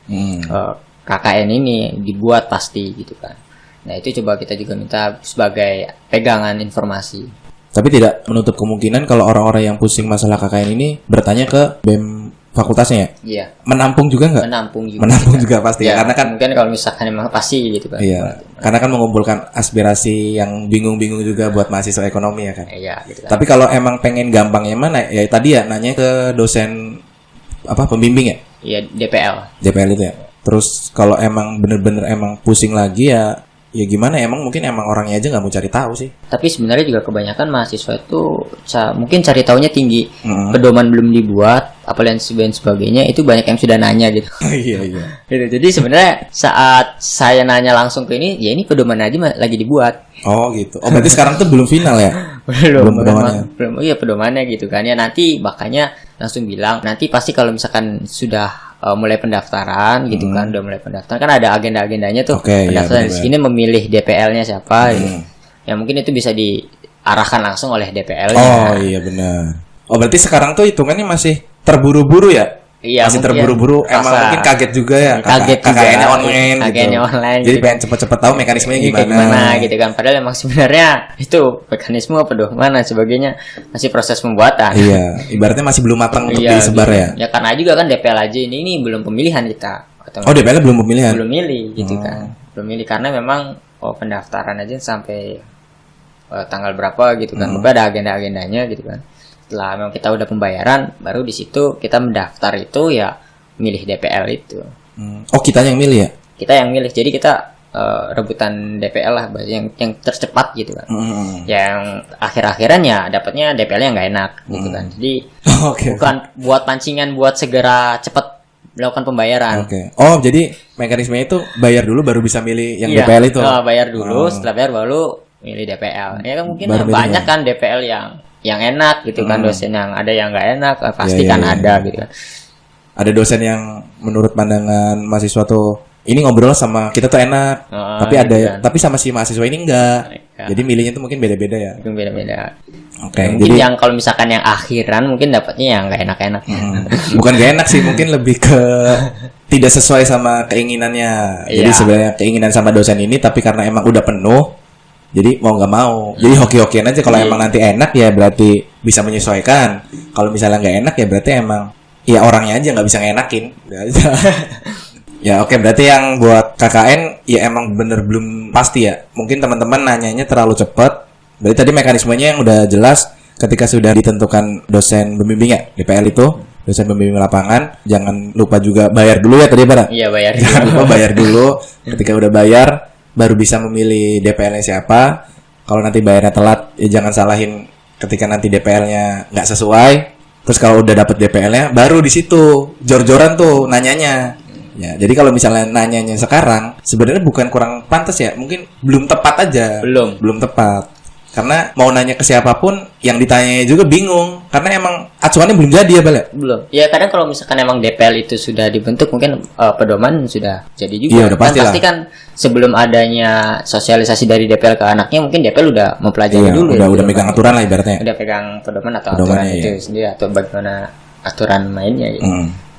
KKN ini dibuat pasti gitu kan. Nah itu coba kita juga minta sebagai pegangan informasi. Tapi tidak menutup kemungkinan kalau orang-orang yang pusing masalah KKN ini bertanya ke BEM fakultasnya ya? Iya. Menampung juga nggak? Menampung juga pasti ya. Karena kan mungkin kalau misalkan memang pasti gitu kan. Iya. Karena kan mengumpulkan aspirasi yang bingung-bingung juga buat mahasiswa ekonomi ya kan. Iya gitu kan. Tapi kalau emang pengen gampangnya mana ya tadi ya nanya ke dosen apa pembimbing ya? Iya, DPL itu ya. Terus kalau emang bener-bener emang pusing lagi ya gimana, emang mungkin emang orangnya aja nggak mau cari tahu sih. Tapi sebenarnya juga kebanyakan mahasiswa itu mungkin cari tahunya tinggi. Pedoman belum dibuat, apalagi sebagainya itu banyak yang sudah nanya gitu. Iya. Gitu. Jadi sebenarnya saat saya nanya langsung ke ini, ya ini pedoman aja lagi dibuat. Oh gitu. Oh berarti sekarang tuh belum final ya? belum pedomannya. Iya pedomannya gitu kan ya, nanti makanya langsung bilang nanti pasti kalau misalkan sudah mulai pendaftaran gitu kan, udah mulai pendaftaran kan ada agenda-agendanya tuh. Pendaftaran di sini memilih DPL-nya siapa gitu. Ya mungkin itu bisa diarahkan langsung oleh DPL-nya. Oh iya benar. Oh berarti sekarang tuh hitungannya masih terburu-buru ya? Iya, masih terburu-buru. Emang mungkin kaget juga ya. KKN-nya online gitu. Jadi pengen cepet-cepet tahu mekanismenya gimana gitu kan. Padahal emang sebenarnya itu mekanisme pedoman sebagainya masih proses pembuatan. Iya, ibaratnya masih belum matang untuk disebar gitu. ya. Ya karena juga kan DPL aja ini belum pemilihan kita. Oh DPL belum pemilihan? Belum milih gitu kan. Belum milih karena memang pendaftaran aja sampai tanggal berapa gitu kan. Mungkin ada agenda-agendanya gitu kan. Setelah memang kita udah pembayaran, baru di situ kita mendaftar itu ya milih DPL itu. Oh kita yang milih ya? Kita yang milih. Jadi kita rebutan DPL lah, yang tercepat gitu kan. Yang akhir-akhiran ya dapatnya DPL-nya nggak enak gitu kan. Jadi bukan buat pancingan buat segera cepat melakukan pembayaran. Oh, jadi mekanismenya itu bayar dulu baru bisa milih yang Iya, DPL itu. Bayar dulu, setelah bayar baru milih DPL. Ya kan mungkin banyak kan DPL yang enak gitu kan, dosen yang ada yang nggak enak pasti kan ada gitu kan. Ada dosen yang menurut pandangan mahasiswa tuh ini ngobrol sama kita tuh enak, tapi ada gitu kan. Tapi sama si mahasiswa ini enggak. Jadi milihnya tuh mungkin beda-beda ya. Mungkin beda-beda. Mungkin jadi yang kalau misalkan yang akhiran mungkin dapatnya yang nggak enak-enak. Bukan gak enak sih, mungkin lebih ke tidak sesuai sama keinginannya. Jadi sebenarnya keinginan sama dosen ini, tapi karena emang udah penuh, jadi mau nggak mau. Jadi hoki-hokian aja. Kalau emang nanti enak ya berarti bisa menyesuaikan. Kalau misalnya nggak enak ya berarti emang ya orangnya aja nggak bisa ngenakin. Ya oke, berarti yang buat KKN ya emang bener belum pasti ya. Mungkin teman-teman nanyanya terlalu cepat. Berarti tadi mekanismenya yang udah jelas ketika sudah ditentukan dosen pembimbing ya, DPL itu, dosen pembimbing lapangan, jangan lupa juga bayar dulu ya tadi Bara. Iya, bayar. Jangan lupa bayar dulu. Ketika udah bayar baru bisa memilih DPL-nya siapa. Kalau nanti bayarnya telat ya jangan salahin ketika nanti DPL-nya nggak sesuai. Terus kalau udah dapet DPL-nya baru di situ jor-joran tuh nanyanya. Ya, jadi kalau misalnya nanyanya sekarang sebenarnya bukan kurang pantas ya, mungkin belum tepat aja. Belum tepat. Karena mau nanya ke siapapun yang ditanya juga bingung karena emang acuannya belum jadi ya, Bal. Belum. Ya kadang kalau misalkan emang DPL itu sudah dibentuk mungkin pedoman sudah jadi juga. Iya, udah pasti lah. Pasti kan sebelum adanya sosialisasi dari DPL ke anaknya mungkin DPL udah mempelajari dulu. Udah megang aturan lah ibaratnya. Udah pegang pedoman atau aturan itu sendiri atau bagaimana aturan mainnya gitu.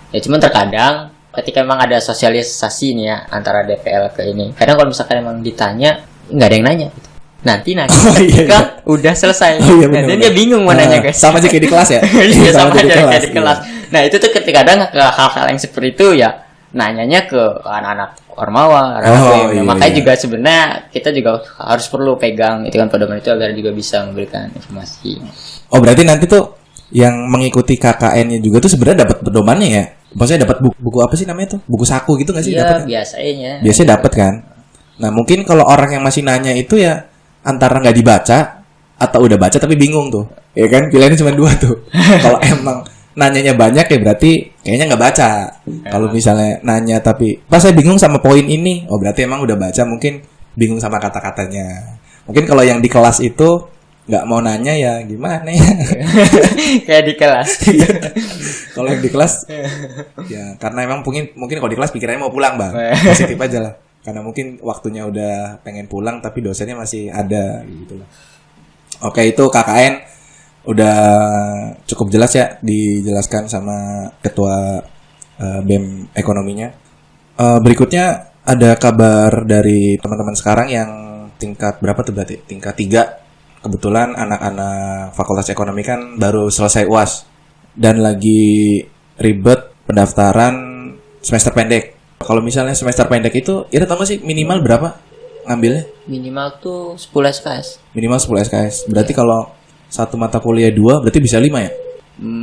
Ya cuman terkadang ketika memang ada sosialisasi nih ya antara DPL ke ini, kadang kalau misalkan emang ditanya nggak ada yang nanya gitu. Nanti ketika udah selesai, nanti dia bingung mau nanya guys. Sama aja kayak di kelas ya. Iya, sama aja kayak di kelas. Nah itu tuh ketika kadang ke hal-hal yang seperti itu ya nanyanya ke anak-anak ormawa, makanya juga sebenarnya kita juga harus perlu pegang itu kan pedoman itu agar juga bisa memberikan informasi. Oh berarti nanti tuh yang mengikuti KKN-nya juga tuh sebenarnya dapat pedomannya ya? Maksudnya dapat buku apa sih namanya tuh? Buku saku gitu nggak sih? Iya, biasanya dapat kan. Nah mungkin kalau orang yang masih nanya itu ya antara nggak dibaca atau udah baca tapi bingung tuh, ya kan? Pilihannya cuma dua tuh. Kalau emang nanyanya banyak ya berarti kayaknya nggak baca. Kalau misalnya nanya tapi pas saya bingung sama poin ini, oh berarti emang udah baca, mungkin bingung sama kata-katanya. Mungkin kalau yang di kelas itu nggak mau nanya ya gimana ya? Kayak di kelas. Kalau yang di kelas ya karena emang mungkin kalau di kelas pikirannya mau pulang Bang, positif aja lah, karena mungkin waktunya udah pengen pulang tapi dosennya masih ada gitu lah. Oke, itu KKN udah cukup jelas ya dijelaskan sama ketua BEM ekonominya. Berikutnya ada kabar dari teman-teman sekarang yang tingkat berapa tuh berarti? Tingkat 3. Kebetulan anak-anak Fakultas Ekonomi kan baru selesai UAS dan lagi ribet pendaftaran semester pendek. Kalau misalnya semester pendek itu, Ira tau gak sih minimal berapa ngambilnya? Minimal tuh 10 SKS. Minimal 10 SKS. Berarti kalau satu mata kuliah 2 berarti bisa 5 ya?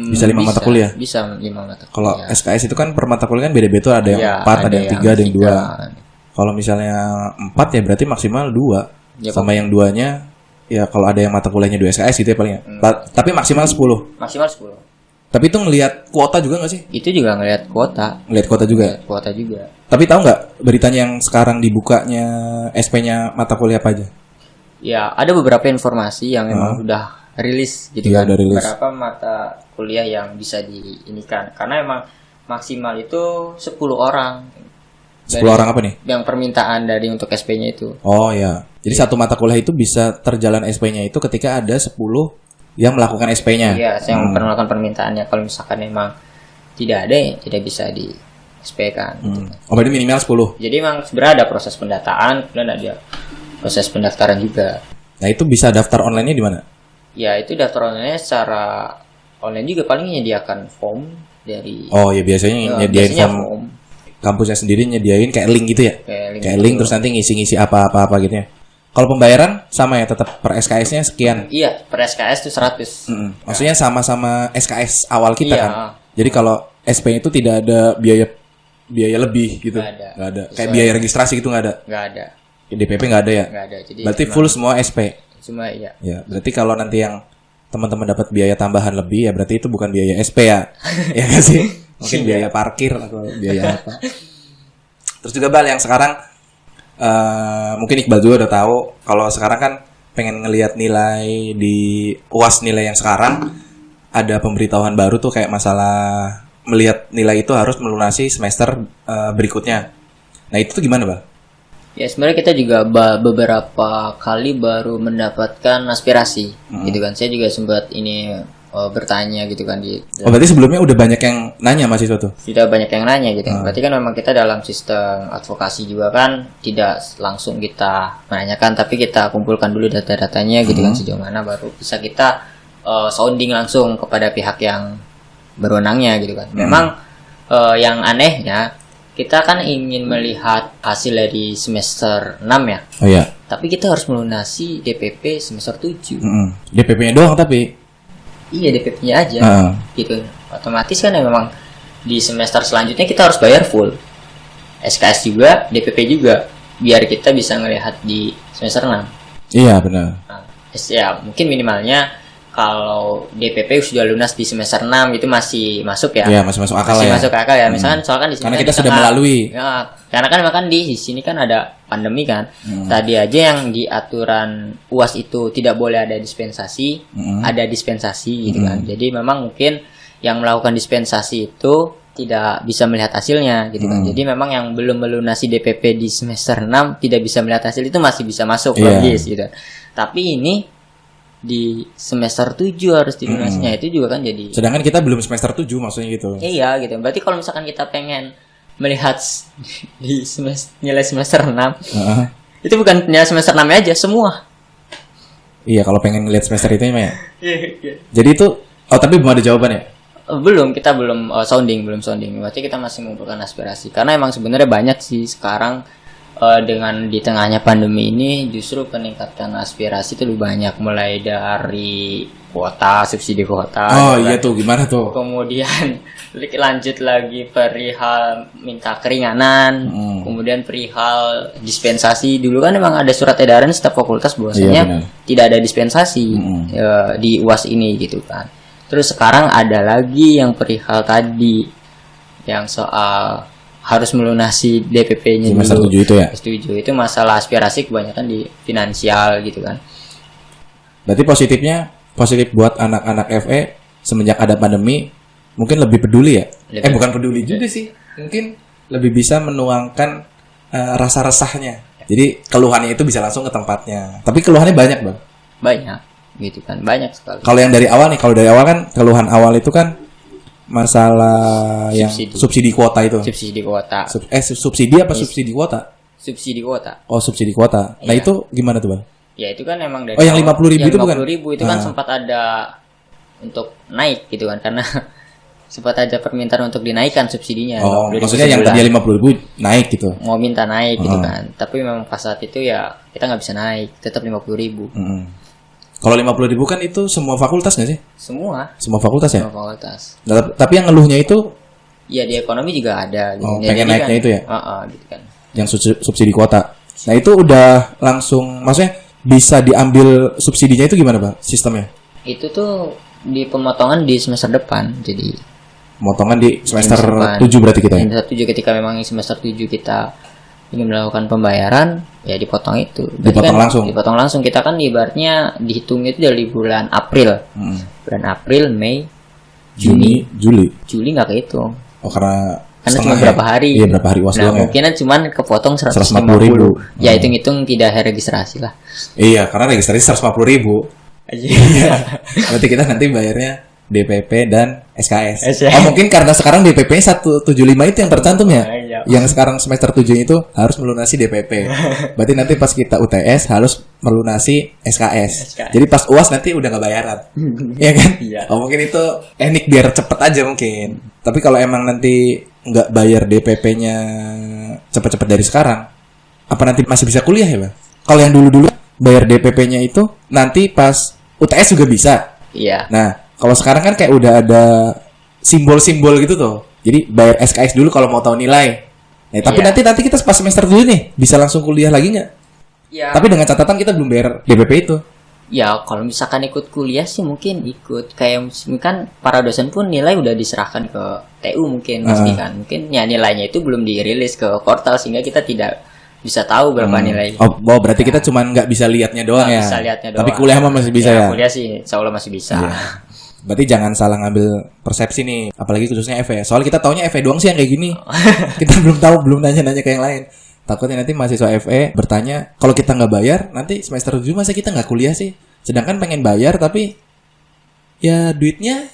Bisa 5 mata kuliah? Bisa 5 mata kuliah. Kalau SKS itu kan per mata kuliah kan beda-beda, ada yang 4, ada yang 3, ada yang 2. Kalau misalnya 4 ya berarti maksimal 2. Ya, sama yang 2-nya ya kalau ada yang mata kuliahnya 2 SKS gitu ya palingnya. Tapi maksimal 10. Maksimal 10. Tapi itu ngelihat kuota juga nggak sih? Itu juga ngelihat kuota. Ngelihat kuota juga. Ngelihat kuota juga. Tapi tahu nggak beritanya yang sekarang dibukanya SP-nya mata kuliah apa aja? Ya ada beberapa informasi yang memang udah rilis gitu kan. Beberapa mata kuliah yang bisa diinikan. Karena emang maksimal itu 10 orang. 10 orang apa nih? Yang permintaan dari untuk SP-nya itu. Oh ya. Jadi satu mata kuliah itu bisa terjalan SP-nya itu ketika ada 10 yang melakukan SP-nya. Iya, yang melakukan permintaannya. Kalau misalkan memang tidak ada, ya tidak bisa di SP-kan. Gitu. Oh, berarti minimal 10. Jadi memang sebenarnya ada proses pendataan, kemudian ada proses pendaftaran juga. Nah, itu bisa daftar online-nya di mana? Ya, itu daftar online-nya secara online juga, paling menyediakan form dari. Oh, ya biasanya nyediain form. Kampusnya sendiri nyediain kayak link gitu ya? Kayak link terus nanti ngisi-ngisi apa-apa gitu ya. Kalau pembayaran sama ya, tetap per SKS-nya sekian. Iya, per SKS itu 100. Maksudnya sama-sama SKS awal kita kan. Jadi kalau SP itu tidak ada biaya lebih gitu. Nggak ada. Kayak biaya registrasi gitu nggak ada. Nggak ada. DPP nggak ada ya? Nggak ada. Jadi berarti full semua SP. Cuma ya. Ya, berarti kalau nanti yang teman-teman dapat biaya tambahan lebih ya berarti itu bukan biaya SP ya. Ya nggak sih? Mungkin biaya parkir atau biaya apa. Terus juga Bal yang sekarang mungkin Iqbal juga udah tahu kalau sekarang kan pengen ngelihat nilai di UAS nilai yang sekarang ada pemberitahuan baru tuh kayak masalah melihat nilai itu harus melunasi semester berikutnya. Nah itu tuh gimana Bal? Ya sebenarnya kita juga beberapa kali baru mendapatkan aspirasi gitu kan. Saya juga sempat ini bertanya gitu kan di. Oh berarti sebelumnya udah banyak yang nanya mahasiswa tuh? Sudah banyak yang nanya gitu. Berarti kan memang kita dalam sistem advokasi juga kan tidak langsung kita menanyakan, tapi kita kumpulkan dulu data-datanya gitu kan sejauh mana baru bisa kita sounding langsung kepada pihak yang berwenangnya gitu kan. Memang yang anehnya kita kan ingin melihat hasil dari semester 6 ya. Oh iya. Tapi kita harus melunasi DPP semester 7. DPP-nya doang tapi. Iya, DPP-nya aja. Gitu. Otomatis kan ya memang di semester selanjutnya kita harus bayar full. SKS juga, DPP juga, biar kita bisa ngelihat di semester 6. Iya, benar. Nah, ya mungkin minimalnya kalau DPP sudah lunas di semester 6 itu masih masuk ya. Iya, masih masuk akal masih ya. masuk akal ya. Misalkan soalkan di sini karena kan kita sudah melalui. Ya, karena kan makan di sini kan ada pandemi kan. Tadi aja yang di aturan UAS itu tidak boleh ada dispensasi, ada dispensasi gitu kan. Jadi memang mungkin yang melakukan dispensasi itu tidak bisa melihat hasilnya gitu kan. Jadi memang yang belum melunasi DPP di semester 6 tidak bisa melihat hasil itu masih bisa masuk logis gitu. Tapi ini di semester 7 harus dilunasinya itu juga kan jadi. Sedangkan kita belum semester 7 maksudnya gitu. Iya gitu. Berarti kalau misalkan kita pengen melihat di nilai semester 6 itu bukan nilai semester 6 aja semua. Iya kalau pengen ngeliat semester itu ya. Jadi itu tapi belum ada jawaban ya? Belum, kita belum sounding. Berarti kita masih mengumpulkan aspirasi. Karena emang sebenarnya banyak sih sekarang dengan di tengahnya pandemi ini justru peningkatan aspirasi itu lebih banyak, mulai dari kuota, subsidi kuota. Oh iya tuh, gimana tuh? Kemudian lanjut lagi perihal minta keringanan, kemudian perihal dispensasi. Dulu kan emang ada surat edaran setiap fakultas bahwasanya tidak ada dispensasi di UAS ini gitu kan. Terus sekarang ada lagi yang perihal tadi yang soal harus melunasi DPP-nya semester 7 itu ya? Setuju. Itu masalah aspirasi kebanyakan di finansial gitu kan. Berarti positif buat anak-anak FE semenjak ada pandemi mungkin lebih peduli ya? Bukan peduli juga sih. Mungkin lebih bisa menuangkan rasa resahnya. Jadi keluhannya itu bisa langsung ke tempatnya. Tapi keluhannya banyak Bang? Banyak gitu kan. Banyak sekali. Kalau yang dari awal nih, kan keluhan awal itu kan masalah yang subsidi kuota itu. Subsidi kuota. Subsidi apa subsidi kuota? Subsidi kuota. Oh, subsidi kuota. Nah, itu gimana tuh, Bang? Ya, itu kan emang dari yang 50.000 itu bukan? 50.000 itu kan sempat ada untuk naik gitu kan, karena sempat ada permintaan untuk dinaikkan subsidinya. Oh, maksudnya yang tadinya 50.000 naik gitu. Mau minta naik gitu kan. Tapi memang pas saat itu ya kita nggak bisa naik, tetap 50.000. Kalau 50.000 kan itu semua fakultas nggak sih? Semua fakultas ya? Semua fakultas. Nah, tapi yang ngeluhnya itu? Ya di ekonomi juga ada. Gitu. Oh, pengen naiknya kan, itu ya? Gitu kan. Yang subsidi kuota. Nah itu udah langsung, maksudnya bisa diambil subsidinya itu gimana Bang sistemnya? Itu tuh di pemotongan di semester depan. Jadi pemotongan di semester 7 berarti kita ya? Semester 7 ketika memang semester 7 kita ingin melakukan pembayaran, ya dipotong itu. Dipotong kan, langsung? Dipotong langsung. Kita kan ibaratnya dihitung itu dari bulan April. Bulan April, Mei, Juni. Juli nggak kehitung. Oh karena cuma berapa hari. Iya berapa hari UAS doang ya? Mungkinan cuma kepotong 150.000. Ya hitung-hitung tidak ada registrasi lah. Iya karena registrasi 150.000. Iya. Berarti kita nanti bayarnya DPP dan SKS. Oh mungkin karena sekarang DPP 175 itu yang tercantum ya? Yang sekarang semester 7 itu harus melunasi DPP. Berarti nanti pas kita UTS harus melunasi SKS. Jadi pas UAS nanti udah gak bayaran. Iya kan? Iya. Oh mungkin itu teknik biar cepet aja mungkin. Tapi kalau emang nanti nggak bayar DPP-nya cepet-cepet dari sekarang, apa nanti masih bisa kuliah ya Bang? Kalau yang dulu-dulu bayar DPP-nya itu nanti pas UTS juga bisa. Iya. Nah kalau sekarang kan kayak udah ada simbol-simbol gitu tuh. Jadi bayar SKS dulu kalau mau tahu nilai. Nah, tapi nanti kita pas semester dulu nih bisa langsung kuliah lagi nggak? Ya. Tapi dengan catatan kita belum bayar DPP itu. Ya kalau misalkan ikut kuliah sih mungkin ikut. Kayak kan para dosen pun nilai udah diserahkan ke TU mungkin pasti kan. Mungkin ya nilainya itu belum dirilis ke portal sehingga kita tidak bisa tahu berapa nilai. Oh, berarti kita cuman nggak bisa lihatnya doang Nggak ya. bisa lihatnya doang. Tapi kuliah mah masih bisa ya. Kuliah sih insya Allah masih bisa. Iya. Berarti jangan salah ngambil persepsi nih, apalagi khususnya FE. Soalnya kita taunya FE doang sih yang kayak gini. Kita belum tahu, belum nanya-nanya ke yang lain. Takutnya nanti mahasiswa FE bertanya, kalau kita nggak bayar, nanti semester 7 masa kita nggak kuliah sih? Sedangkan pengen bayar tapi ya duitnya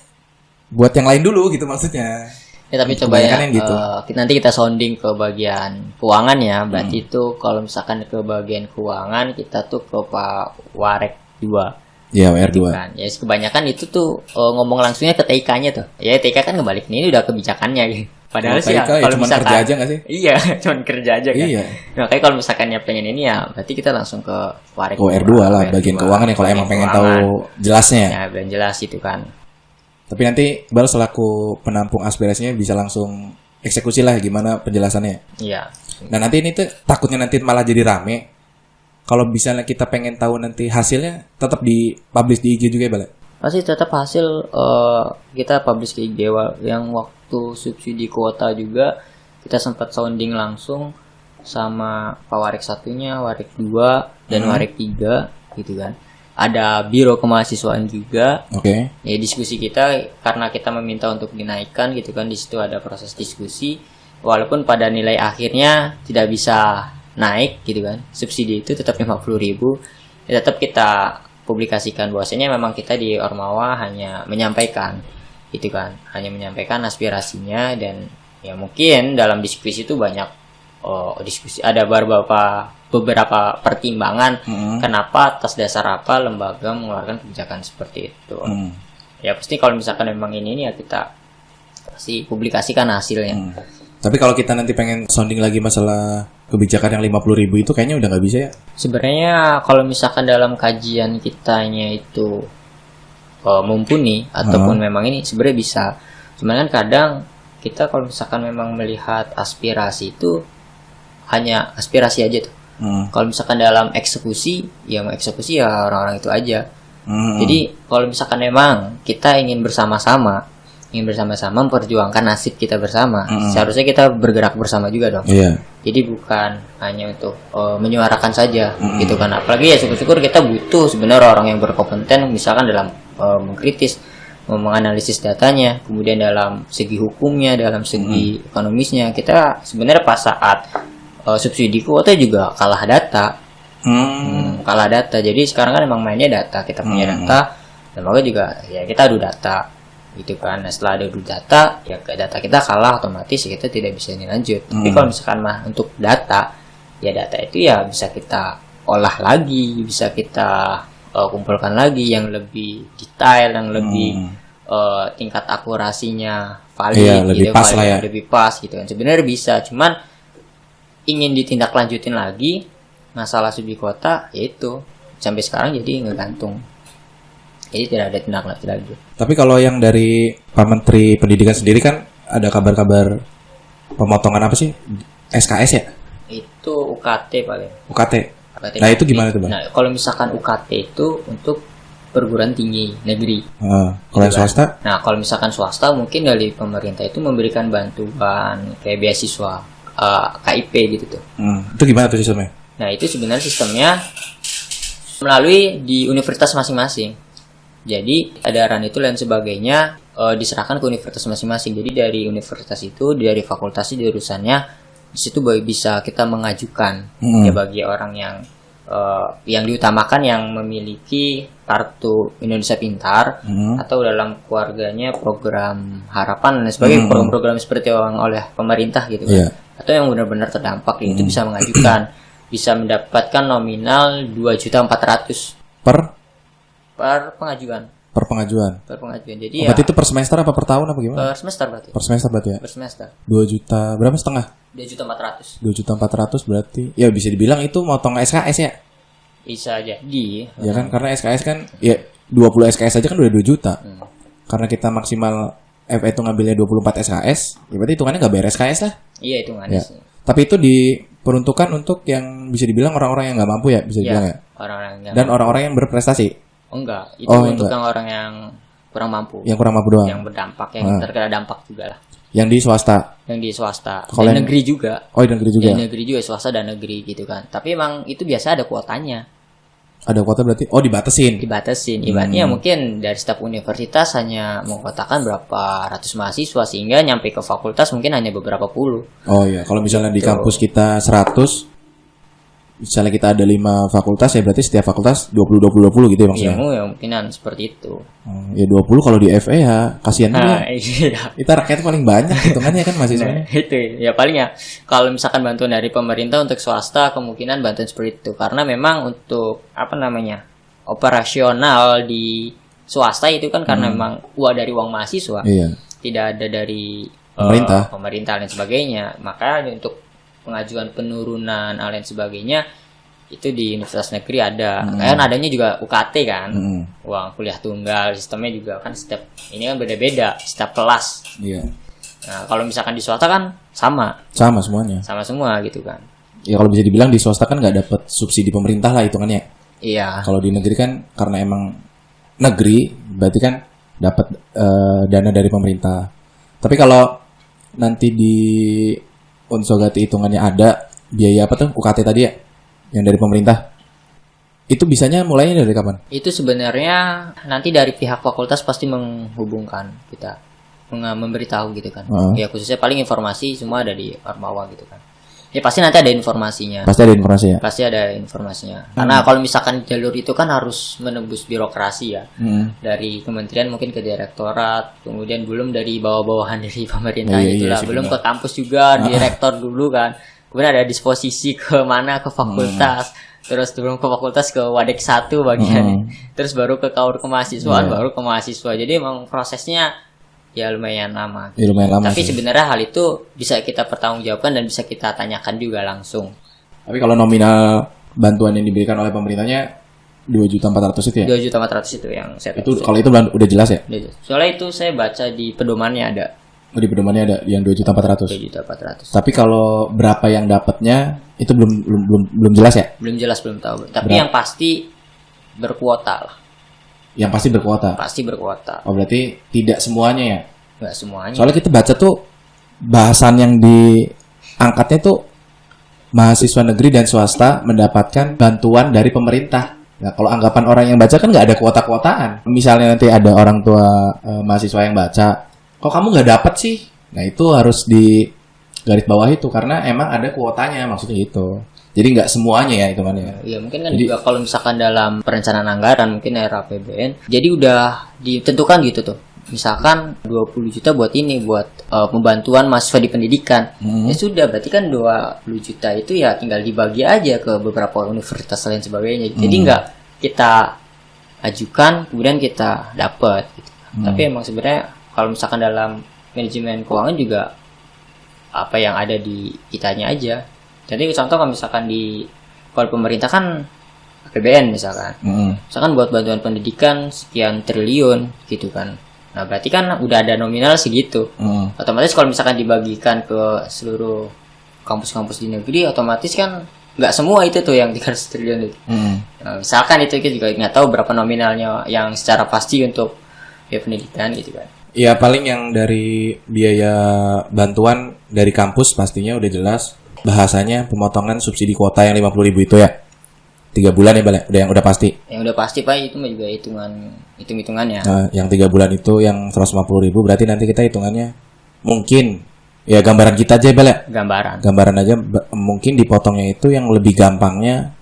buat yang lain dulu gitu maksudnya. Ya tapi coba ya, Kebanyakan yang gitu. nanti kita sounding ke bagian keuangan ya. Berarti itu kalau misalkan ke bagian keuangan kita tuh ke Pak Warek 2. Iya, WR2. Kan. Ya kebanyakan itu tuh ngomong langsungnya ke TIK-nya tuh. Ya TIK kan ngebalik ini udah kebijakannya gitu. Padahal sih ya, kalau misalkan kerja aja nggak sih? Iya, cuman kerja aja kan. Iya. Makanya kalau misalkan ya pengen ini ya, berarti kita langsung ke Warek WR2 lah, bagian keuangan ya kalau emang pengen tahu jelasnya. Ya, belum jelas itu kan. Tapi nanti Iqbal selaku penampung aspirasinya bisa langsung eksekusi lah gimana penjelasannya. Iya. Nah nanti ini tuh takutnya nanti malah jadi rame. Kalau misalnya kita pengen tahu nanti hasilnya, tetap di publish di IG juga ya Bal? Pasti tetap hasil kita publish ke IG yang waktu subsidi kuota juga kita sempat sounding langsung sama Pak Warek 1-nya, Warek 2 dan Warek 3 gitu kan. Ada biro kemahasiswaan juga. Oke. Ya diskusi kita karena kita meminta untuk dinaikkan gitu kan, di situ ada proses diskusi walaupun pada nilai akhirnya tidak bisa naik gitu kan. Subsidi itu tetap 50.000. Ya tetap kita publikasikan bahwasanya memang kita di Ormawa hanya menyampaikan gitu kan. Hanya menyampaikan aspirasinya dan ya mungkin dalam diskusi itu banyak diskusi ada beberapa pertimbangan kenapa atas dasar apa lembaga mengeluarkan kebijakan seperti itu. Ya pasti kalau misalkan memang ini ya kita pasti publikasikan hasilnya. Tapi kalau kita nanti pengen sounding lagi masalah kebijakan yang 50.000 itu kayaknya udah nggak bisa ya? Sebenarnya kalau misalkan dalam kajian kitanya itu mumpuni ataupun memang ini sebenarnya bisa. Cuman kan kadang kita kalau misalkan memang melihat aspirasi itu hanya aspirasi aja tuh. Kalau misalkan dalam eksekusi ya orang-orang itu aja. Jadi kalau misalkan memang kita ingin bersama-sama memperjuangkan nasib kita bersama, seharusnya kita bergerak bersama juga dong. Iya. Jadi bukan hanya untuk menyuarakan saja gitu kan. Apalagi ya syukur-syukur kita butuh sebenarnya orang yang berkompeten misalkan dalam mengkritis, menganalisis datanya, kemudian dalam segi hukumnya, dalam segi ekonomisnya. Kita sebenarnya pas saat subsidi kuota juga kalah data. Kalah data. Jadi sekarang kan emang mainnya data. Kita punya data, lembaga juga ya kita adu data gitu kan. Nah, setelah adu data ya data kita kalah otomatis ya kita tidak bisa lanjut. Tapi kalau misalkan mah untuk data ya data itu ya bisa kita olah lagi, bisa kita kumpulkan lagi yang lebih detail, yang lebih tingkat akurasinya valid, iya, lebih pas lah ya. Lebih pas gitu kan. Sebenarnya bisa, cuman ingin ditindaklanjutin lagi masalah subsidi kuota yaitu sampai sekarang jadi ngegantung. Jadi tidak ada tindak lanjut lagi. Tapi kalau yang dari Pak Menteri Pendidikan sendiri kan ada kabar-kabar pemotongan apa sih? SKS ya? Itu UKT paling. UKT. Nah itu gimana tuh Bang? Nah kalau misalkan UKT itu untuk perguruan tinggi negeri. Kalau yang swasta? Nah kalau misalkan swasta mungkin dari pemerintah itu memberikan bantuan kayak beasiswa KIP gitu tuh. Itu gimana tuh sistemnya? Nah itu sebenarnya sistemnya melalui di universitas masing-masing. Jadi ada ranitul dan sebagainya diserahkan ke universitas masing-masing. Jadi dari universitas itu, dari fakultas itu urusannya di situ bisa kita mengajukan ya bagi orang yang diutamakan yang memiliki kartu Indonesia Pintar atau dalam keluarganya program harapan dan sebagainya, program-program seperti yang oleh pemerintah gitu kan. Atau yang benar-benar terdampak itu bisa mengajukan, bisa mendapatkan nominal 2.400.000 per pengajuan. Per pengajuan. Jadi berarti itu per semester apa per tahun apa gimana? Per semester berarti. Per semester berarti ya? Per semester. 2 juta berapa setengah? 2.400.000. 2.400.000 berarti. Ya bisa dibilang itu motong SKS ya? Bisa jadi. Ya kan karena SKS kan ya 20 SKS aja kan udah 2 juta. Karena kita maksimal FE itu ngambilnya 24 SKS, ya berarti hitungannya enggak bayar SKS lah. Iya hitungannya. Ya. Tapi itu di peruntukan untuk yang bisa dibilang orang-orang yang nggak mampu ya, bisa dibilang ya. Orang-orang yang Dan orang-orang yang berprestasi. enggak, itu Oh, untuk enggak. orang yang kurang mampu, Yang kurang mampu doang. yang berdampak, yang terkena dampak juga lah. Yang di swasta. Yang di swasta Kalau dan yang- negeri juga. Oh, di negeri juga. Di negeri juga, swasta dan negeri gitu kan. Tapi emang itu biasa ada kuotanya. Ada kuota berarti. Oh, dibatasin. Dibatasin. Ibaratnya mungkin dari setiap universitas hanya mengkotakan berapa ratus mahasiswa sehingga nyampe ke fakultas mungkin hanya beberapa puluh. Oh iya, kalau misalnya di kampus kita 100, misalnya kita ada 5 fakultas ya berarti setiap fakultas 20 gitu ya maksudnya. Ya mungkinan seperti itu. Ya 20 kalau di FE ya kasihan juga. Iya. Kita rakyat paling banyak hitungannya kan mahasiswanya. Itu ya paling ya kalau misalkan bantuan dari pemerintah untuk swasta kemungkinan bantuan seperti itu karena memang untuk apa namanya operasional di swasta itu kan karena memang uang dari uang mahasiswa Iya. tidak ada dari Pemerintah. dan sebagainya, maka untuk pengajuan penurunan dan lain sebagainya itu di universitas negeri ada kan adanya juga UKT kan, uang kuliah tunggal, sistemnya juga kan setiap ini kan beda-beda setiap kelas. Iya. Nah, kalau misalkan di swasta kan sama Semuanya. semua gitu kan. Ya kalau bisa dibilang di swasta kan nggak dapat subsidi pemerintah lah hitungannya. Iya. Kalau di negeri kan karena emang negeri berarti kan dapat dana dari pemerintah. Tapi kalau nanti di Unsogati hitungannya ada biaya apa tuh UKT tadi ya yang dari pemerintah. Itu bisanya mulainya dari kapan? Itu sebenarnya nanti dari pihak fakultas pasti menghubungkan kita, memberitahu gitu kan. Ya khususnya paling informasi semua ada di Ormawa gitu kan. Ya pasti nanti ada informasinya. Pasti ada informasi ya. Pasti ada informasinya. Karena kalau misalkan jalur itu kan harus menembus birokrasi ya. Dari kementerian mungkin ke direktorat, kemudian belum dari bawah-bawahan dari pemerintah itulah, belum ke kampus juga, direktor dulu kan. Kemudian ada disposisi ke mana ke fakultas. Terus turun ke fakultas ke Wadek 1 bagian. Terus baru ke kaur kemahasiswaan, baru ke mahasiswa. Jadi emang prosesnya ya lumayan lama. Ya, lumayan lama. Tapi sih. sebenarnya hal itu bisa kita pertanggungjawabkan dan bisa kita tanyakan juga langsung. Tapi kalau nominal bantuan yang diberikan oleh pemerintahnya 2.400.000 itu ya? 2.400.000 itu yang saya Itu tahu. kalau itu udah jelas ya? Soalnya itu saya baca di pedomannya ada Oh, di pedomannya ada yang 2.400.000. 2.400.000. Tapi kalau berapa yang dapatnya itu belum jelas ya? Belum jelas, belum tahu. Tapi yang pasti berkuota lah. Yang pasti berkuota. Pasti berkuota. Oh, berarti tidak semuanya ya? Enggak semuanya. Soalnya kita baca tuh bahasan yang diangkatnya tuh mahasiswa negeri dan swasta mendapatkan bantuan dari pemerintah. Nah, kalau anggapan orang yang baca kan nggak ada kuota-kuotaan. Misalnya nanti ada orang tua mahasiswa yang baca, kok kamu nggak dapat sih? Nah, itu harus di garis bawah itu karena emang ada kuotanya, maksudnya gitu. Jadi nggak semuanya ya hitungannya. Iya, mungkin kan juga kalau misalkan dalam perencanaan anggaran mungkin era APBN, jadi udah ditentukan gitu tuh. Misalkan 20 juta buat ini, buat pembantuan mahasiswa di pendidikan. Ya sudah, berarti kan 20 juta itu ya tinggal dibagi aja ke beberapa universitas lain sebagainya. Jadi nggak kita ajukan, kemudian kita dapat. Gitu. Tapi emang sebenarnya kalau misalkan dalam manajemen keuangan juga apa yang ada di kitanya aja. Jadi contoh kalau misalkan kalau pemerintah kan APBN misalkan. Misalkan buat bantuan pendidikan sekian triliun gitu kan. Nah, berarti kan udah ada nominal segitu. Otomatis kalau misalkan dibagikan ke seluruh kampus-kampus di negeri, otomatis kan nggak semua itu tuh yang 300 triliun itu. Nah, misalkan itu kita juga nggak tahu berapa nominalnya yang secara pasti untuk ya pendidikan gitu kan. Ya paling yang dari biaya bantuan dari kampus pastinya udah jelas. Bahasanya pemotongan subsidi kuota yang 50.000 itu ya. 3 bulan ya Bang, udah pasti. Yang udah pasti Pak, itu mah juga hitung-hitungannya. Nah, yang 3 bulan itu yang 150.000 berarti nanti kita hitungannya mungkin ya gambaran kita aja Bang ya. Gambaran aja mungkin dipotongnya itu yang lebih gampangnya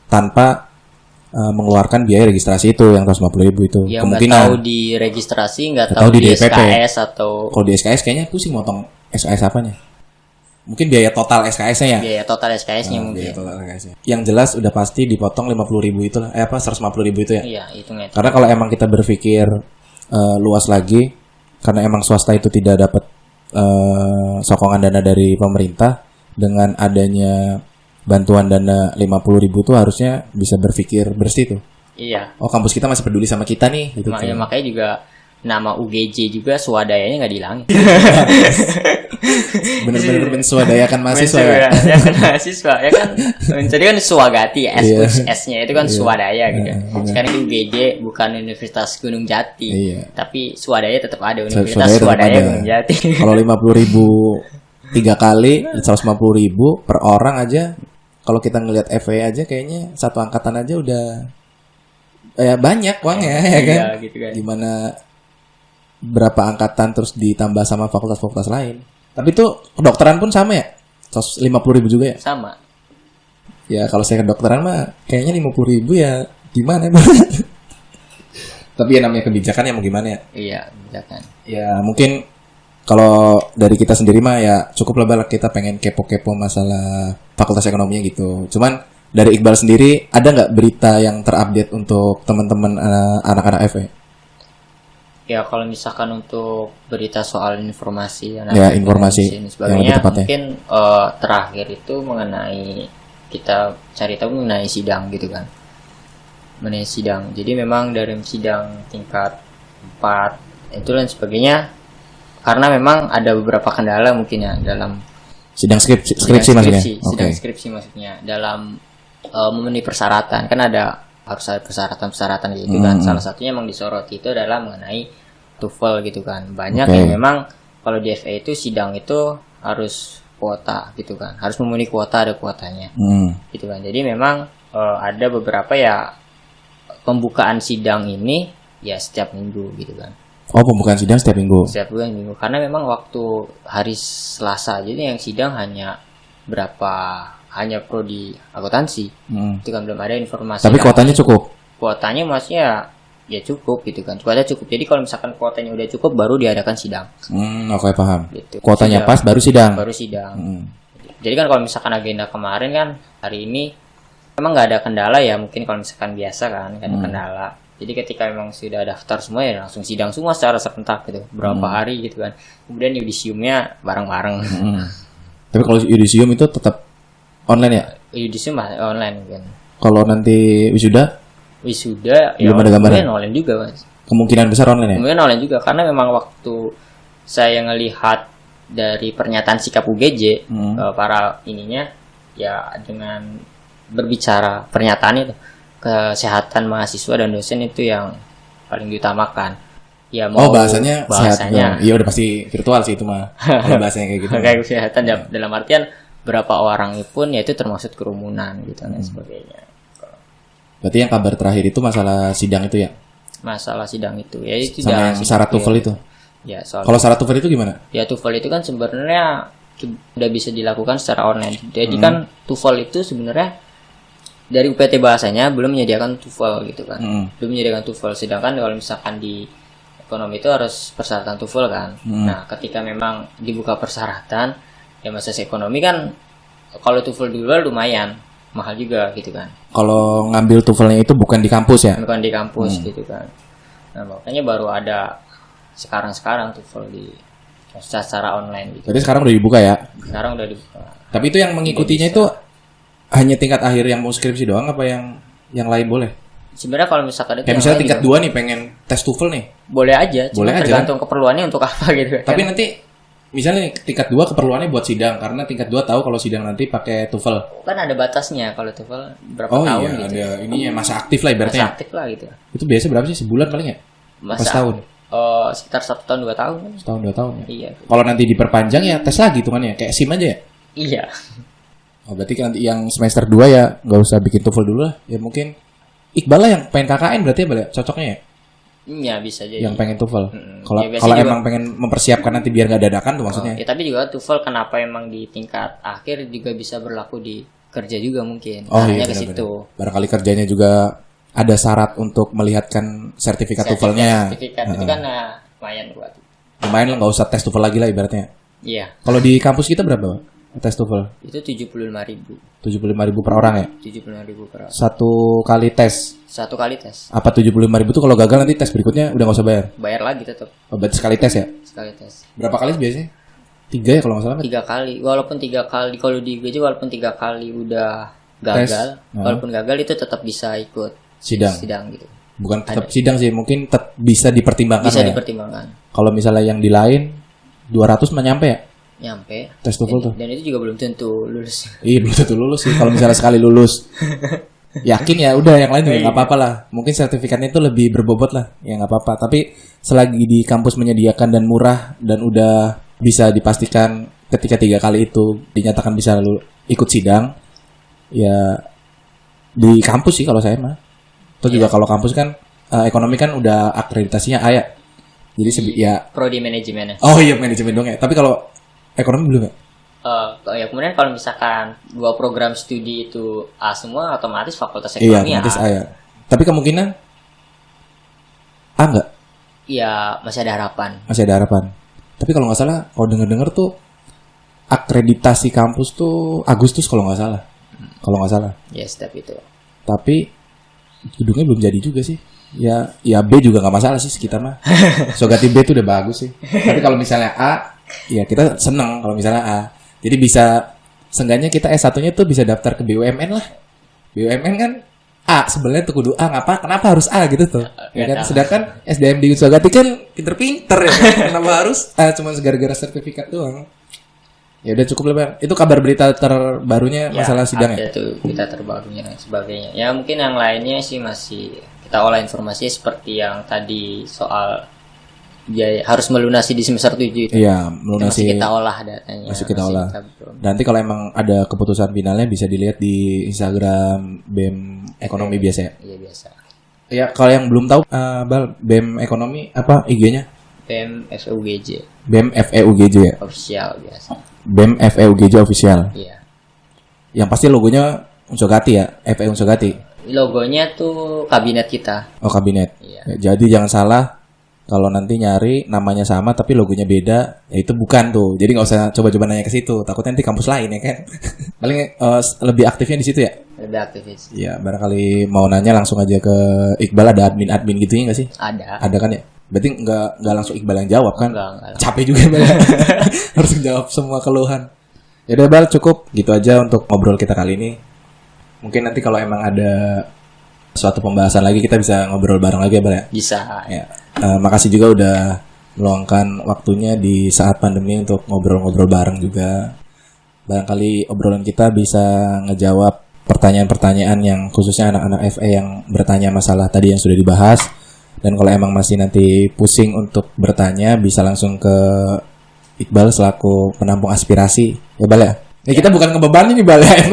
tanpa mengeluarkan biaya registrasi itu yang 150.000 itu. Ya, kemungkinan nggak tahu di registrasi, nggak tahu di DPP. SKS atau kalau di SKS kayaknya pusing motong SKS apanya. Mungkin biaya total SKS-nya ya? biaya total SKS-nya mungkin. Biaya total SKS-nya. Yang jelas udah pasti dipotong 50.000 itu lah. 150.000 itu ya? Iya, hitungnya. Karena kalau emang kita berpikir luas lagi, karena emang swasta itu tidak dapat sokongan dana dari pemerintah, dengan adanya bantuan dana 50.000 itu harusnya bisa berpikir bersih tuh. Iya. Oh, kampus kita masih peduli sama kita nih gitu. Makanya juga nama UGJ juga swadayanya nggak dihilangin. Bener-bener menswadayakan mahasiswa ya. Ya kan mahasiswa ya kan. Jadi kan Swagati S Iya. S-nya itu kan swadaya gitu. Sekarang itu UGJ bukan Universitas Gunung Jati. Iya. Tapi swadaya tetap ada, Universitas Swadaya tetap Swadaya ada. Gunung Jati. Kalau 50.000 3 kali 150.000 per orang aja. Kalau kita ngelihat FE aja kayaknya satu angkatan aja udah banyak uangnya ya kan. Iya, gitu kan. Gimana berapa angkatan terus ditambah sama fakultas-fakultas lain. Tapi itu kedokteran pun sama ya? 150.000 juga ya? Sama. Ya kalau saya kedokteran mah kayaknya 50.000 ya gimana emang? Tapi ya namanya kebijakan ya mau gimana ya? Iya, kebijakan. Ya mungkin kalau dari kita sendiri mah ya cukup lah kita pengen kepo-kepo masalah fakultas ekonominya gitu. Cuman dari Iqbal sendiri ada nggak berita yang terupdate untuk teman-teman anak-anak FE? Ya kalau misalkan untuk berita soal informasi Ya, informasi dan yang sebagainya lebih tepatnya. mungkin terakhir itu mengenai kita cari tahu mengenai sidang gitu kan. Mengenai sidang. Jadi memang dari sidang tingkat 4 itu dan sebagainya karena memang ada beberapa kendala mungkin ya dalam Sidang skripsi maksudnya? sidang skripsi maksudnya dalam memenuhi persyaratan kan harus ada persyaratan gitu kan. Salah satunya memang disoroti itu adalah mengenai TOEFL gitu kan. Banyak yang memang kalau di FE itu sidang itu harus kuota gitu kan. Harus memenuhi kuota, ada kuotanya. Gitu kan. Jadi memang ada beberapa ya pembukaan sidang ini ya setiap minggu gitu kan. Oh, pembukaan sidang setiap minggu. Setiap minggu karena memang waktu hari Selasa jadi yang sidang hanya prodi akuntansi. Itu kan belum ada informasi. Tapi kuotanya cukup. Kuotanya maksudnya ya cukup gitu kan. Kuotanya cukup. Jadi kalau misalkan kuotanya udah cukup baru diadakan sidang. Oke, paham. Gitu. Kuotanya Sidang. pas baru sidang. Baru sidang. Jadi kan kalau misalkan agenda kemarin kan hari ini memang nggak ada kendala ya, mungkin kalau misalkan biasa kan nggak ada kendala. Jadi ketika memang sudah daftar semua ya langsung sidang semua secara serentak gitu. Berapa hari gitu kan. Kemudian yudisiumnya bareng-bareng. Tapi kalau yudisium itu tetap online ya? Yudisium online kan. Kalau nanti wisuda Wisuda ya belum ada gambaran. mungkin online juga Mas. Kemungkinan besar online ya? Kemudian online juga karena memang waktu saya ngelihat dari pernyataan sikap UGJ para ininya ya dengan berbicara pernyataan itu kesehatan mahasiswa dan dosen itu yang paling diutamakan. Ya mau bahasanya sehat. Iya udah pasti virtual sih itu mah. Kalau bahasanya kayak gitu. Kayak kesehatan dalam artian berapa orang pun ya itu termasuk kerumunan gitu dan sebagainya. Berarti yang kabar terakhir itu masalah sidang itu ya? Masalah sidang itu ya itu sama yang syarat TOEFL itu. Ya, soal kalau syarat TOEFL itu gimana? Ya TOEFL itu kan sebenarnya sudah bisa dilakukan secara online. Jadi kan TOEFL itu sebenarnya dari UPT bahasanya belum menyediakan TOEFL gitu kan. Belum menyediakan TOEFL. Sedangkan kalau misalkan di ekonomi itu harus persyaratan TOEFL kan. Nah, ketika memang dibuka persyaratan ya mahasiswa ekonomi kan kalau TOEFL dulu lumayan mahal juga gitu kan. Kalau ngambil TOEFL-nya itu bukan di kampus ya? Bukan di kampus gitu kan. Nah, makanya baru ada sekarang TOEFL di secara online gitu. Jadi sekarang udah dibuka ya? Sekarang udah dibuka. Tapi itu yang mengikutinya itu hanya tingkat akhir yang mau skripsi doang apa yang lain boleh? Sebenarnya kalau misalkan itu kayak misalnya tingkat 2 nih pengen tes TOEFL nih. Boleh aja, cuma boleh tergantung keperluannya untuk apa gitu. Tapi nanti misalnya nih, tingkat 2 keperluannya buat sidang karena tingkat 2 tahu kalau sidang nanti pakai TOEFL. Kan ada batasnya kalau TOEFL berapa tahun tahun iya, gitu. ada ininya masa aktif lah ibaratnya. Masa aktif lah gitu. Itu biasa berapa sih sebulan paling ya? Pas tahun. Sekitar 1 tahun 2 tahun. Setahun 2 tahun ya. Iya. Kalau nanti diperpanjang ya tes lagi hitungannya kayak SIM aja ya. Iya. Oh, berarti nanti yang semester 2 ya nggak usah bikin TOEFL dulu lah. Ya mungkin Iqbal lah yang pengen KKN berarti ya cocoknya ya? Iya bisa jadi. Yang pengen TOEFL. Kalau Ya, kalau juga, emang pengen mempersiapkan nanti biar nggak dadakan tuh maksudnya. Ya tapi juga TOEFL kenapa emang di tingkat akhir juga bisa berlaku di kerja juga mungkin. Oh iya ke benar. situ. Barangkali kerjanya juga ada syarat untuk melihatkan sertifikat TOEFL-nya. Sertifikat itu kan lumayan buat. Lumayan lah nggak usah tes TOEFL lagi lah ibaratnya. Iya. Kalau di kampus kita berapa, Pak? Tes TOEFL? Itu 75.000. 75.000 per orang ya? 75.000 per orang. Satu kali tes. Satu kali tes. Apa 75.000 itu kalau gagal nanti tes berikutnya udah nggak usah bayar? Bayar lagi tetap Oh, berarti sekali tes ya? sekali tes. Berapa kali sih biasanya? 3 ya kalau nggak salah? 3 kali. Walaupun 3 kali kalau di IGJ walaupun 3 kali udah gagal, walaupun gagal itu tetap bisa ikut Sidang. sidang gitu. Bukan tetap sidang sih, mungkin bisa dipertimbangkan. Bisa ya. dipertimbangkan. Kalau misalnya yang di lain 200 mah nyampe ya? Nyampe. Tes TOEFL tuh. Dan itu juga belum tentu lulus. Iya, belum tentu lulus sih. Kalau misalnya sekali lulus, yakin ya udah yang lain juga nggak apa-apa lah. Mungkin sertifikatnya itu lebih berbobot lah, ya nggak apa-apa. Tapi selagi di kampus menyediakan dan murah dan udah bisa dipastikan ketika 3 kali itu dinyatakan bisa ikut sidang, ya di kampus sih kalau saya mah. Atau juga kalau kampus kan ekonomi kan udah akreditasinya A ya. Jadi ya Prodi manajemennya. oh iya manajemen dong ya. Tapi kalau ekonomi belum ya? Ya kemudian kalau misalkan 2 program studi itu A semua, otomatis fakultas Iya, ekonomi otomatis A. A ya. Tapi kemungkinan A enggak? Iya, masih ada harapan. Masih ada harapan. Tapi kalau nggak salah, kalau denger-denger tuh akreditasi kampus tuh Agustus kalau nggak salah. Kalau nggak salah. Ya, setiap itu. Tapi gedungnya belum jadi juga sih. Ya B juga nggak masalah sih sekitar mah. Sogati B tuh udah bagus sih. Tapi kalau misalnya A, ya kita seneng kalau misalnya A. Jadi bisa, seenggaknya kita S1-nya tuh bisa daftar ke BUMN lah. BUMN kan A, sebenarnya tuh kudu A, kenapa harus A gitu tuh. Ya kan? Sedangkan SDM di Sogati kan pinter-pinter ya. Kenapa harus A, cuma gara-gara sertifikat doang. Ya udah cukup lah Bang. Itu kabar berita terbarunya masalah sidang ya? Itu berita terbarunya dan sebagainya. Ya mungkin yang lainnya sih masih kita olah informasinya seperti yang tadi soal dia harus melunasi di semester 7 itu. Iya, melunasi. Masih kita olah datanya. Masih kita olah. Nanti kalau emang ada keputusan finalnya bisa dilihat di Instagram BEM Ekonomi biasa ya? Iya biasa. Ya kalau yang belum tahu, Bal, BEM Ekonomi apa IG-nya? BEM FEUGJ. BEM FEUGJ ya? Official biasa. BEM FEUGJ official. Iya. Yang pasti logonya Unsogati ya? FE Unsogati. Logonya tuh kabinet kita. Oh, kabinet. Iya. Ya, jadi jangan salah. Kalau nanti nyari namanya sama tapi logonya beda, ya itu bukan tuh. Jadi nggak usah coba-coba nanya ke situ. Takutnya nanti kampus lain ya kan. Paling lebih aktifnya di situ ya. Lebih aktivis. Ya barangkali mau nanya langsung aja ke Iqbal, ada admin gitunya nggak sih? Ada. Ada kan ya. Berarti nggak langsung Iqbal yang jawab kan? Enggak. Capek juga Bal. Harus menjawab semua keluhan. Ya udah Bal, cukup gitu aja untuk ngobrol kita kali ini. Mungkin nanti kalau emang ada suatu pembahasan lagi kita bisa ngobrol bareng lagi ya Bal ya. Bisa. Ya. Makasih juga udah meluangkan waktunya di saat pandemi untuk ngobrol-ngobrol bareng juga. Barangkali obrolan kita bisa ngejawab pertanyaan-pertanyaan yang khususnya anak-anak FE yang bertanya masalah tadi yang sudah dibahas. Dan kalau emang masih nanti pusing untuk bertanya, bisa langsung ke Iqbal selaku penampung aspirasi. Ya Bal ya? Ya kita bukan ngebebani nih Bal ya,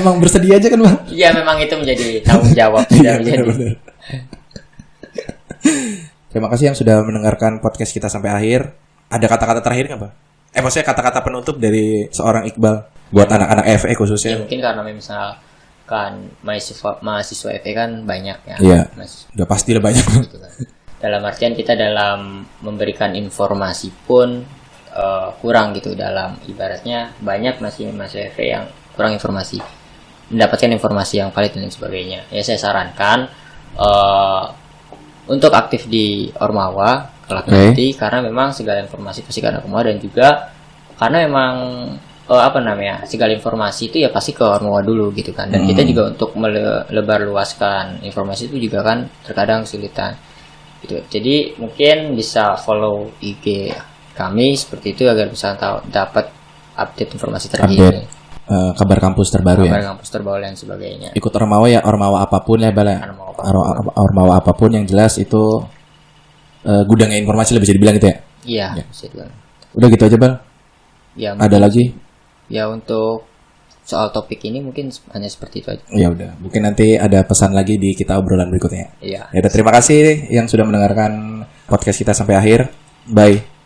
emang bersedia aja kan Bal? Iya memang itu menjadi tanggung jawab. Iya benar-benar. Terima kasih yang sudah mendengarkan podcast kita sampai akhir. Ada kata-kata terakhir nggak Bal? Maksudnya kata-kata penutup dari seorang Iqbal buat anak-anak FE khususnya. Ya mungkin karena misalkan mahasiswa FE kan banyak ya. Iya. Udah pasti lah banyak. Gitu kan. Dalam artian kita dalam memberikan informasi pun kurang gitu, dalam ibaratnya banyak masih FE yang kurang informasi, mendapatkan informasi yang valid dan lain sebagainya. Ya saya sarankan untuk aktif di Ormawa kelak nanti, karena memang segala informasi pasti ke Ormawa, dan juga karena memang segala informasi itu ya pasti ke Ormawa dulu gitu kan. Dan kita juga untuk melebarluaskan informasi itu juga kan terkadang kesulitan gitu. Jadi mungkin bisa follow IG kami seperti itu agar bisa dapat update informasi terkini. Kabar kampus terbaru kabar kampus terbaru dan sebagainya. Ikut Ormawa ya, Ormawa apapun ya Bal ya. Ormawa apapun yang jelas itu gudangnya informasi lah bisa dibilang gitu ya. Iya, bisa dibilang. Udah gitu aja Bal. Ya, ada lagi? Ya untuk soal topik ini mungkin hanya seperti itu aja. Ya udah, mungkin nanti ada pesan lagi di kita obrolan berikutnya. Iya. Ya udah, terima kasih yang sudah mendengarkan podcast kita sampai akhir. Bye.